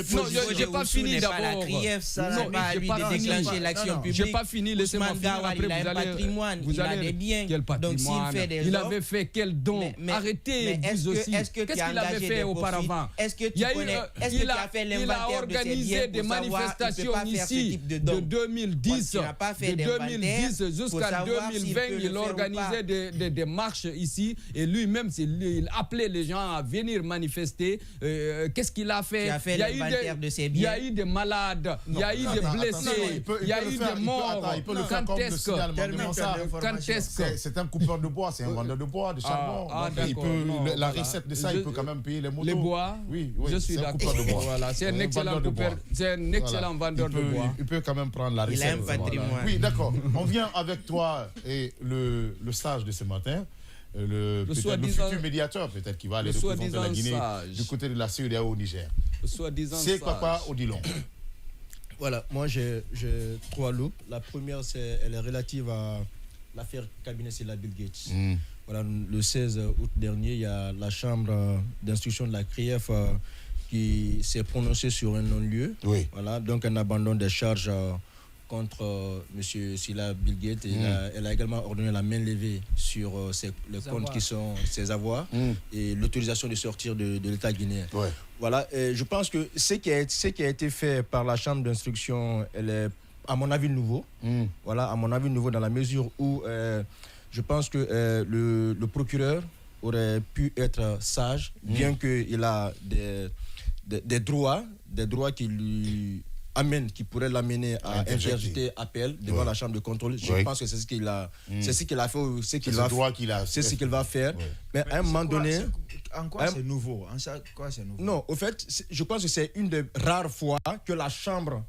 j'ai pas fini d'abord. Non, pas lui de déclencher l'action publique. J'ai pas fini, laissez-moi finir. Après, il a un patrimoine, il a des biens. Quel patrimoine? Il avait fait quel don? Arrêtez, vous aussi. Qu'est-ce qu'il avait fait auparavant? Est-ce que tu connais? Est-ce que tu as fait l'inventaire de ses biens? Il a organisé des manifestations ici de 2010 jusqu'à 2020. Il organisait des marches ici et lui-même, il appelait les gens à venir manifester. Qu'est-ce qu'il a fait? Il y a eu des malades, il y a eu des blessés, il y a eu des morts. Quand est-ce que c'est un coupeur de bois, c'est un vendeur de bois, de charbon. La recette de ça, il peut quand même payer les motos. Les bois? Oui, je suis d'accord. Voilà, c'est un excellent coupeur, c'est un excellent vendeur de bois. Il peut quand même prendre la recette. Il a un patrimoine. Oui, d'accord. On vient avec toi et le sage de ce matin. Le futur médiateur peut-être qui va aller représenter la Guinée du côté de la CEDEAO au Niger. C'est Papa Odilon. Voilà, moi j'ai 3 loupes. La première, elle est relative à l'affaire cabinet Silla Bill Gates. Voilà, le 16 août dernier, il y a la chambre d'instruction de la CRIEF qui s'est prononcée sur un non-lieu. Oui. Voilà, donc un abandon des charges contre M. Silla Bill Gates. Elle a également ordonné la main levée sur les comptes qui sont ses avoirs et l'autorisation de sortir de l'État guinéen. Ouais. Voilà, et je pense que ce qui a été fait par la chambre d'instruction, elle est, à mon avis, nouveau. Voilà, à mon avis, nouveau dans la mesure où je pense que le procureur aurait pu être sage, bien qu'il a des droits qui lui qui pourrait l'amener à interjeter appel devant la chambre de contrôle. Je pense que c'est ce qu'il a, c'est ce qu'il a fait, c'est ce qu'il va faire. Mais à un moment donné, en quoi c'est nouveau? Quoi c'est nouveau? Non, au fait, je pense que c'est une des rares fois que la chambre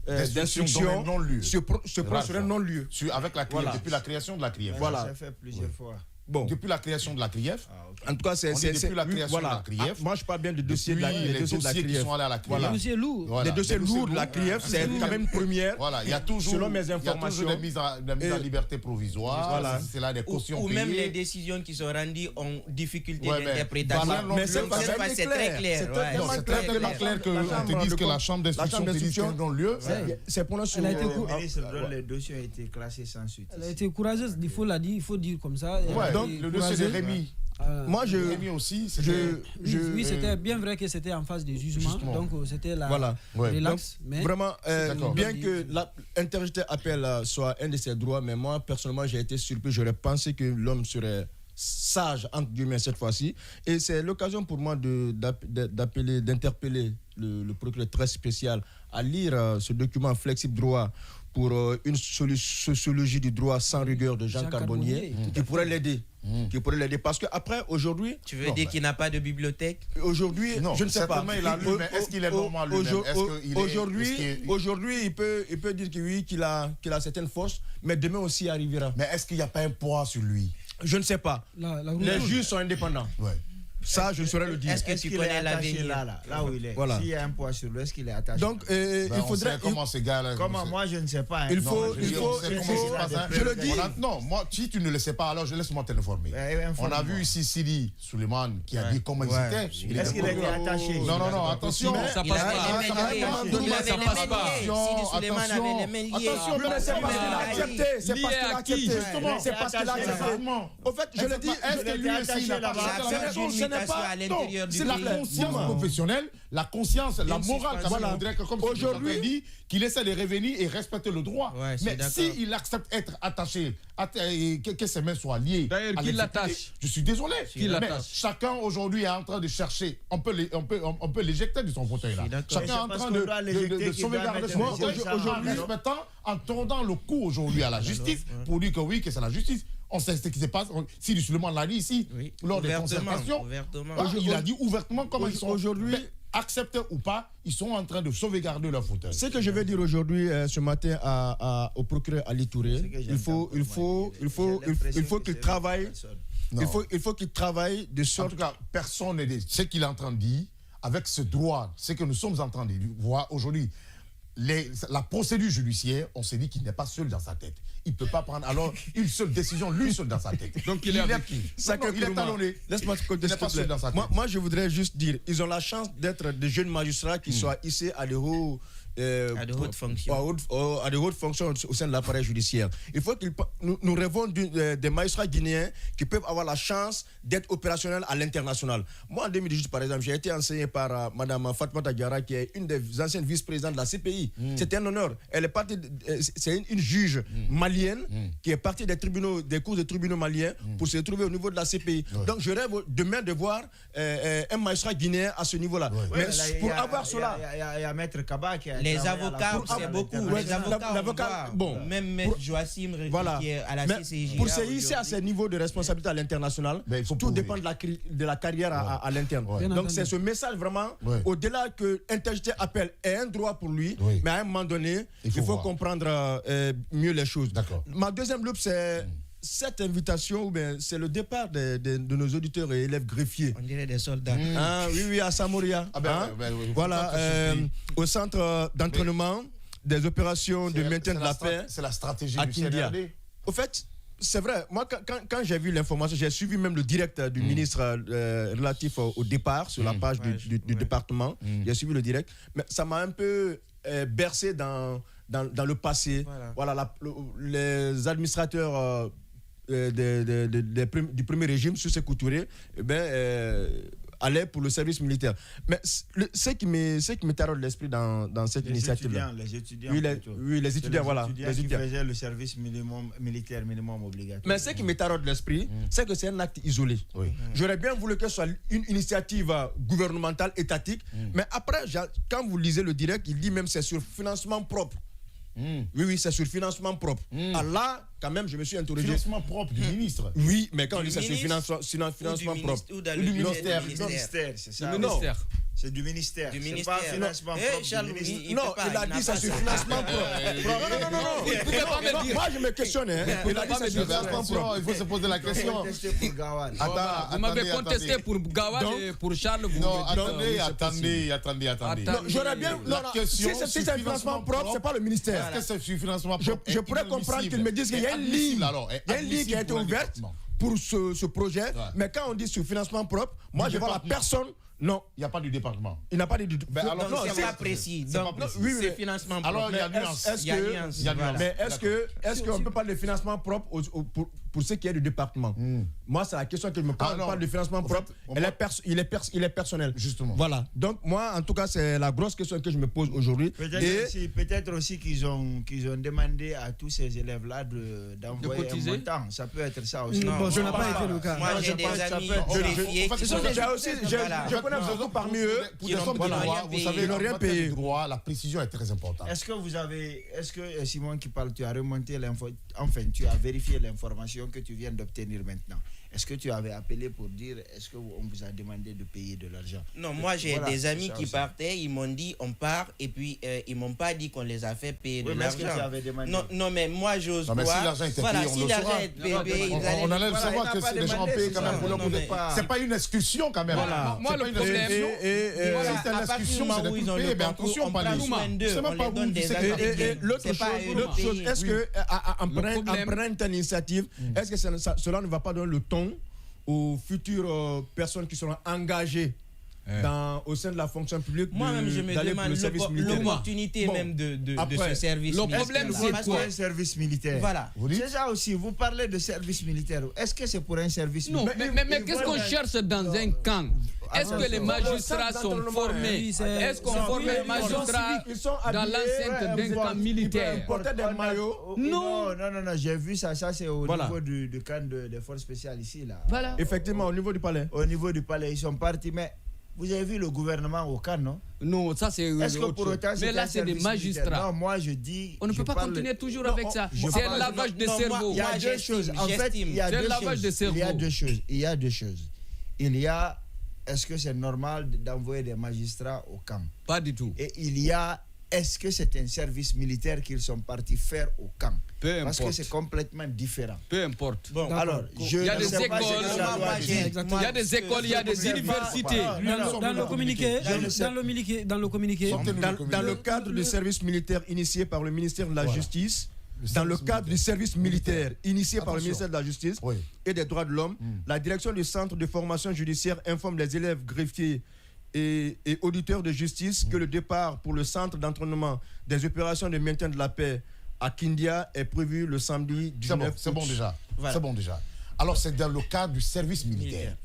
d'instruction se prend sur un non-lieu. Avec la CRIEF, depuis la création de la CRIEF. Voilà. Ça s'est fait plusieurs fois. Bon. Depuis la création de la CRIEF. En tout cas, c'est depuis la création de la CRIEF. Moi, je parle bien des dossiers de la CRIEF. Les dossiers qui sont allés à la CRIEF. Les dossiers lourds. Les dossiers lourds de la CRIEF, c'est quand même une première. Voilà, il y a toujours, selon mes informations, des mises en liberté provisoire. Voilà. C'est là des cautions ou même les décisions qui sont rendues ont difficulté d'interprétation. Mais c'est très clair. C'est tellement clair qu'on te dise que la chambre d'instruction te dit qu'un non-lieu. C'est pour notre les dossiers ont été classés sans suite. Elle a été courageuse, il faut la dire, il faut dire comme ça. Donc le dossier de Rémi. Moi, Rémi aussi, oui, c'était bien vrai que c'était en phase de jugement, donc c'était la relax. Mais vraiment, bien que l'interjeter appel soit un de ses droits, mais moi, personnellement, j'ai été surpris. J'aurais pensé que l'homme serait sage, entre guillemets, cette fois-ci. Et c'est l'occasion pour moi d'interpeller le procureur très spécial à lire ce document Flexible Droit pour une sociologie du droit sans rigueur de Jean Carbonnier, qui pourrait l'aider. Parce qu'après, aujourd'hui... Tu veux dire qu'il n'a pas de bibliothèque? Aujourd'hui, je ne sais pas. Il a lu, mais est-ce qu'il est normal lui-même? Aujourd'hui, il peut dire que oui, qu'il a certaines forces, mais demain aussi il arrivera. Mais est-ce qu'il n'y a pas un poids sur lui? Je ne sais pas. Les juges sont indépendants. Ouais. Ça, je saurais le dire. Est-ce que tu connais l'avenir là où il est? Voilà. S'il y a un poids sur lui, est-ce qu'il est attaché? Donc, il faudrait... Comment ces gars-là... Comment? Moi, je ne sais pas. Il faut... Je le dis. Non, moi, si tu ne le sais pas, alors laisse-moi t'informer. On a vu ici Sidi Suleiman qui a dit comment ils étaient. Est-ce qu'il a été attaché? Non, attention. Ça passe pas. Ça passe pas. Sidi Suleiman avait les mains liées. Attention, c'est parce qu'il a accepté. C'est parce qu'il a accepté. C'est parce qu'il a accepté. Au fait, je le dis, est-ce que lui aussi, il a à l'intérieur du c'est la conscience professionnelle, la conscience, la morale. On dirait que comme aujourd'hui dit qu'il essaie de revenir et respecter le droit. Ouais, mais s'il accepte d'être attaché, que ses mains soient liées. D'ailleurs, qui l'attache? Je suis désolé. Mais chacun aujourd'hui est en train de chercher. On peut l'éjecter de son fauteuil là. Chacun est en train de sauvegarder son fauteuil en tordant le cou aujourd'hui à la justice pour dire que oui, que c'est la justice. On sait ce qui se passe. Si Suleiman l'a dit ici, lors des concertations, il a dit ouvertement comment ils sont aujourd'hui, acceptés ou pas, ils sont en train de sauvegarder leur fauteuil. Ce que je vais dire aujourd'hui, ce matin, au procureur Ali Touré, il faut qu'il travaille. Il faut qu'il travaille de sorte. En tout cas, personne n'est dit. Ce qu'il est en train de dire, avec ce droit, ce que nous sommes en train de voir aujourd'hui, la procédure judiciaire, on s'est dit qu'il n'est pas seul dans sa tête. Il ne peut pas prendre alors une seule décision, lui seul dans sa tête. Donc il est avec qui? Il est talonné. Laisse-moi te contester. Moi, je voudrais juste dire, ils ont la chance d'être des jeunes magistrats qui soient ici à de hautes fonctions au sein de l'appareil judiciaire. Il faut que nous rêvons des magistrats guinéens qui peuvent avoir la chance d'être opérationnels à l'international. Moi, en 2018, par exemple, j'ai été enseigné par Mme Fatmata Diarra, qui est une des anciennes vice-présidentes de la CPI. C'était un honneur. Elle est partie, c'est une juge malienne qui est partie des cours de tribunaux maliens pour se retrouver au niveau de la CPI. Donc, je rêve demain de voir un magistrat guinéen à ce niveau-là. Mais pour avoir cela... Il y a Maître Kaba qui a... Les avocats, c'est beaucoup. Les avocats, même M. Joachim, qui est à la CCJ. Pour ici à ce niveau de responsabilité à l'international, tout dépend de la carrière à l'interne. Donc c'est ce message vraiment, au-delà que l'intégrité appelle est un droit pour lui, mais à un moment donné, il faut comprendre mieux les choses. Ma deuxième loupe, c'est... Cette invitation, c'est le départ de nos auditeurs et élèves greffiers. On dirait des soldats. Oui, à Samoria. Voilà, au centre d'entraînement des opérations de maintien de la paix. C'est la stratégie du CNRD. Au fait, c'est vrai, moi, quand j'ai vu l'information, j'ai suivi même le direct du ministre relatif au départ, sur la page du département. J'ai suivi le direct. Mais ça m'a un peu bercé dans le passé. Voilà, les administrateurs... du premier régime, sur ces couturiers, allaient pour le service militaire. Mais ce qui me taraude l'esprit dans cette initiative-là. Les étudiants. Oui, les étudiants, voilà. Les étudiants qui faisaient le service militaire minimum obligatoire. Mais ce qui me taraude l'esprit, c'est que c'est un acte isolé. J'aurais bien voulu que ce soit une initiative gouvernementale, étatique, mais après, quand vous lisez le direct, il dit même que c'est sur financement propre. Oui, c'est sur financement propre. Là, quand même, je me suis interrogé. Financement propre du ministre. Oui, mais quand on dit c'est sur financement propre. Ou dans le ministère, c'est ça. Le ministère. C'est du ministère. C'est pas financement propre. Non, il a dit c'est sur financement propre. Non. Moi, je me questionne. Il a dit c'est sur financement propre. Il faut se poser la question. Vous m'avez contesté pour Gawad et pour Charles. Non, attendez. J'aurais bien. Si c'est financement propre, c'est pas le ministère. Est-ce que c'est sur financement propre? Je pourrais comprendre qu'ils me disent qu'il y a une ligne qui a été ouverte pour ce projet, mais quand on dit sur financement propre, moi je vois la personne. Non, il n'y a pas du département. Il n'a pas du alors, non, c'est pas précis. Donc, c'est financement propre. Alors, il y a nuance. Mais est-ce qu'on peut parler de financement propre pour ce qui est du département. Moi, c'est la question que je me parle. On parle de financement propre. Il est personnel. Justement. Voilà. Donc, moi, en tout cas, c'est la grosse question que je me pose aujourd'hui. Peut-être aussi qu'ils ont demandé à tous ces élèves-là d'envoyer un montant. Ça peut être ça aussi. Non, je n'ai pas été le cas. Moi, j'ai des amis greffiers qui sont je connais beaucoup parmi eux qui n'ont rien payé. Vous savez, en matière de droit, la précision est très importante. Est-ce que Simon qui parle, tu as remonté tu as vérifié l'information que tu viens d'obtenir maintenant? Est-ce que tu avais appelé pour dire, est-ce qu'on vous a demandé de payer de l'argent? Non, moi j'ai des amis qui partaient, ils m'ont dit on part, et puis ils m'ont pas dit qu'on les a fait payer de l'argent. Non, mais moi j'ose pas. Mais si l'argent était payé, on le saura. On allait le savoir que les gens payent quand même pour leur départ. C'est pas une excursion quand même. Moi le problème, c'est une excursion, c'est de tout payer, mais attention, pas les c'est même pas vous. L'autre chose, est-ce qu'en prenant une initiative, est-ce que cela ne va pas donner le ton aux futures personnes qui seront engagées au sein de la fonction publique? Moi-même, je me demande l'opportunité même de ce service militaire. Le problème, c'est quoi? Un service militaire. Voilà. C'est ça aussi. Vous parlez de service militaire. Est-ce que c'est pour un service militaire? Non, mais qu'est-ce qu'on cherche dans un camp? Est-ce que les magistrats sont formés? Est-ce qu'on forme les magistrats dans l'enceinte d'un camp militaire? Porter des maillots? Non, j'ai vu ça. Ça, c'est au niveau du camp des forces spéciales ici. Là. Voilà. Effectivement, au niveau du palais. Au niveau du palais, ils sont partis. Mais vous avez vu le gouvernement au camp, non? Non, ça c'est. Est-ce que pour autant, mais là, c'est des magistrats. Non, moi je dis. On ne peut pas continuer toujours avec ça. C'est un lavage de cerveau. Il y a deux choses. En fait, il y a deux choses. Il y a est-ce que c'est normal d'envoyer des magistrats au camp? Pas du tout. Et il y a est-ce que c'est un service militaire qu'ils sont partis faire au camp? Peu importe. Parce que c'est complètement différent. Peu importe. Bon, alors, il y a des écoles, il y a des universités. Dans le communiqué, dans le cadre du service militaire initié par le ministère de la Justice, dans le cadre du service militaire initié par le ministère de la Justice et des Droits de l'Homme, la direction du centre de formation judiciaire informe les élèves greffiers et auditeurs de justice que le départ pour le centre d'entraînement des opérations de maintien de la paix à Kindia est prévu le samedi 19 août. C'est bon déjà. Voilà. C'est bon déjà. Alors c'est dans le cadre du service militaire.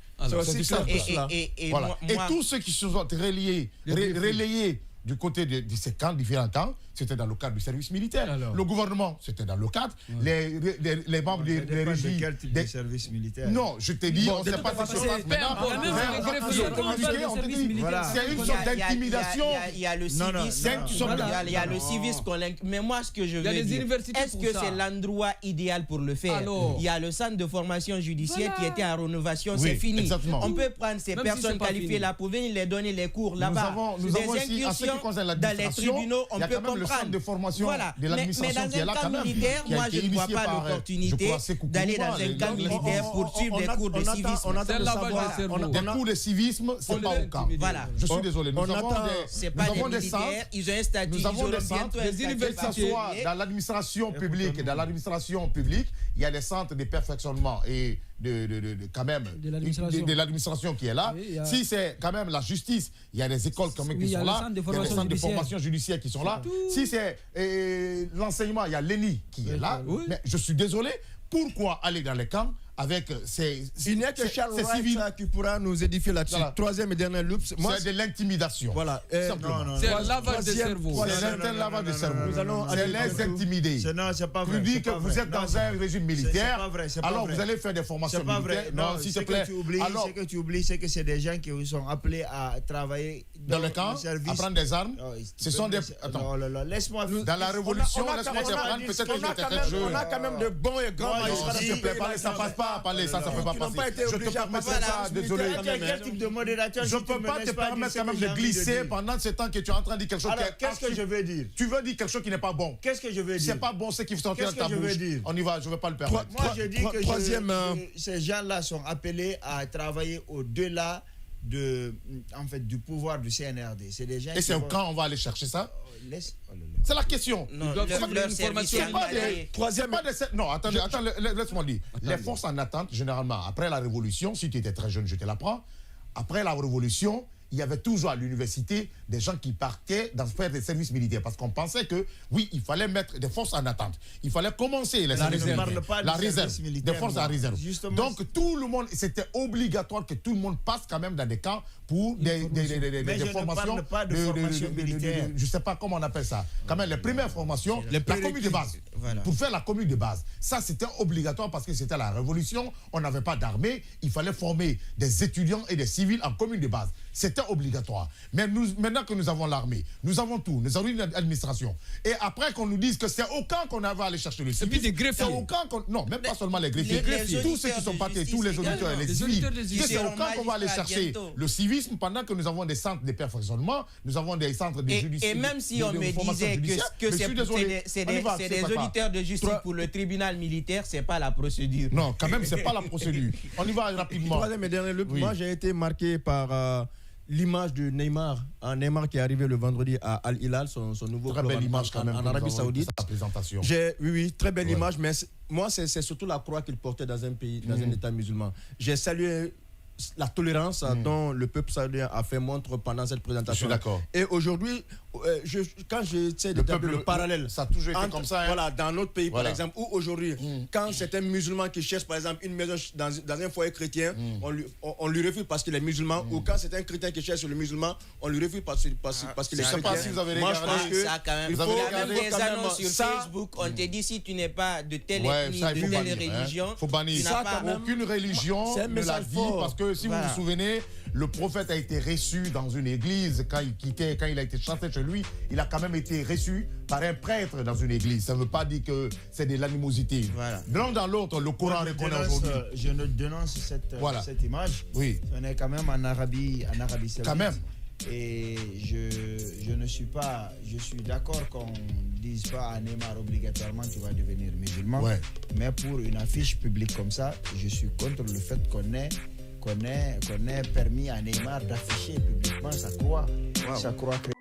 Et tous ceux qui se sont relayés du côté de ces camps, différents camps, c'était dans le cadre du service militaire. Alors, le gouvernement, c'était dans le cadre. Les membres des régies. Quel type de service militaire? Non, je t'ai dit, on ne sait pas ce qui se passe maintenant. C'est une sorte d'intimidation. Il y a le civisme. Mais moi, ce que je veux dire, est-ce que c'est l'endroit idéal pour le faire? Il y a le centre de formation judiciaire qui était en rénovation, c'est fini. On peut prendre ces personnes qualifiées là pour venir les donner les cours là-bas. Nous avons ici, en ce qui concerne l'administration, il y a quand même le centre de formation de l'administration qui est là quand même. Militaire, moi je ne vois pas l'opportunité d'aller dans un camp militaire pour suivre des cours de civisme. Des cours de civisme, c'est pas au camp. Voilà. Je suis désolé. Nous avons des centres. Ils ont un statut. Nous avons des centres. Que ce soit dans l'administration publique et dans l'administration publique, il y a des centres de perfectionnement et quand même de l'administration qui est là. Si c'est quand même la justice, il y a des écoles quand même qui sont là, il y a des centres de formation judiciaire qui sont là. Si c'est l'enseignement, il y a l'ENI qui est là. Mais je suis désolé, pourquoi aller dans les camps avec ces il n'y a que Charles Wright qui pourra nous édifier là-dessus. Troisième et dernier loop, c'est de l'intimidation. Voilà. C'est un lavage de cerveau. C'est un lavage de cerveau. C'est les intimider. Non, c'est pas vrai. Vous dites que vous êtes dans un régime militaire, alors vous allez faire des formations militaires. Non, s'il te plaît. Ce que tu oublies, c'est que c'est des gens qui sont appelés à travailler dans le camp, à prendre des armes. Ce sont des. Attends, laisse-moi. Dans la révolution, laisse-moi te prendre. Peut-être que j'étais très jeune. On a quand même de bons et grands magistrats. Ça passe pas. Parler, ça peut pas passer. Je te permets pas, désolé. Quel type de modérateur? Je peux pas te permettre quand même de glisser pendant ce temps que tu es en train de dire quelque chose. Alors, qu'est-ce que je veux dire? Tu veux dire quelque chose qui n'est pas bon. Qu'est-ce que je veux dire? C'est pas bon ce qui sort de ta bouche. On y va, je ne veux pas le permettre. Moi, je dis que ces gens-là sont appelés à travailler au-delà du pouvoir du CNRD. C'est des gens. Et c'est quand on va aller chercher ça? C'est la question. Non, non, attendez, laisse-moi dire. Les forces en attente, généralement, après la Révolution, si tu étais très jeune, je te l'apprends, après la Révolution, il y avait toujours à l'université des gens qui partaient dans faire des services militaires parce qu'on pensait que, oui, il fallait mettre des forces en attente. Il fallait commencer les services militaires. La réserve, des forces en réserve. Donc, tout le monde, c'était obligatoire que tout le monde passe quand même dans des camps pour des formations. Ne parle pas de formation militaire. Je ne sais pas comment on appelle ça. Quand même, les premières formations, la commune de base. Voilà. Pour faire la commune de base. Ça, c'était obligatoire parce que c'était la révolution. On n'avait pas d'armée. Il fallait former des étudiants et des civils en commune de base. C'était obligatoire. Mais maintenant que nous avons l'armée, nous avons tout, nous avons une administration. Et après qu'on nous dise que c'est au camp qu'on va aller chercher le civil. C'est au camp qu'on... Non, même pas seulement les greffiers. Tous ceux qui sont partis, tous les auditeurs et les civils. C'est au camp qu'on va aller chercher le civisme pendant que nous avons des centres de perfectionnement, nous avons des centres de justice. Et même si on me disait que c'est des auditeurs de justice pour le tribunal militaire, c'est pas la procédure. Non, quand même, c'est pas la procédure. On y va rapidement. Moi, j'ai été marqué par l'image de Neymar. Neymar qui est arrivé le vendredi à Al Hilal, son nouveau club en Arabie Saoudite. Sa présentation. Oui, très belle image, mais moi, c'est surtout la croix qu'il portait dans un pays, dans un État musulman. J'ai salué la tolérance dont le peuple saoudien a fait montre pendant cette présentation. Je suis d'accord. Et aujourd'hui, quand j'essaie d'établir le parallèle, ça a toujours été comme ça. Voilà, dans notre pays, par exemple, où aujourd'hui, quand c'est un musulman qui cherche, par exemple, une maison dans un foyer chrétien, on lui refuse parce qu'il est musulman, ou quand c'est un chrétien qui cherche le musulman, on lui refuse parce qu'il est chrétien. Je ne sais pas si vous avez regardé ça quand même. Il faut regarder les annonces sur Facebook. On te dit si tu n'es pas de telle ethnie, de telle religion, il faut bannir. Tu n'as pas aucune religion ne l'a dit parce que si vous vous souvenez, le prophète a été reçu dans une église quand il a été chassé chez lui. Il a quand même été reçu par un prêtre dans une église. Ça ne veut pas dire que c'est de l'animosité. Voilà. De l'un dans l'autre, le Coran reconnaît aujourd'hui. Je ne dénonce cette image. Oui. On est quand même en Arabie Saoudite. Quand même. Et je suis d'accord qu'on ne dise pas à Neymar obligatoirement tu vas devenir musulman. Ouais. Mais pour une affiche publique comme ça, je suis contre le fait qu'on ait permis à Neymar d'afficher publiquement sa croix chrétienne.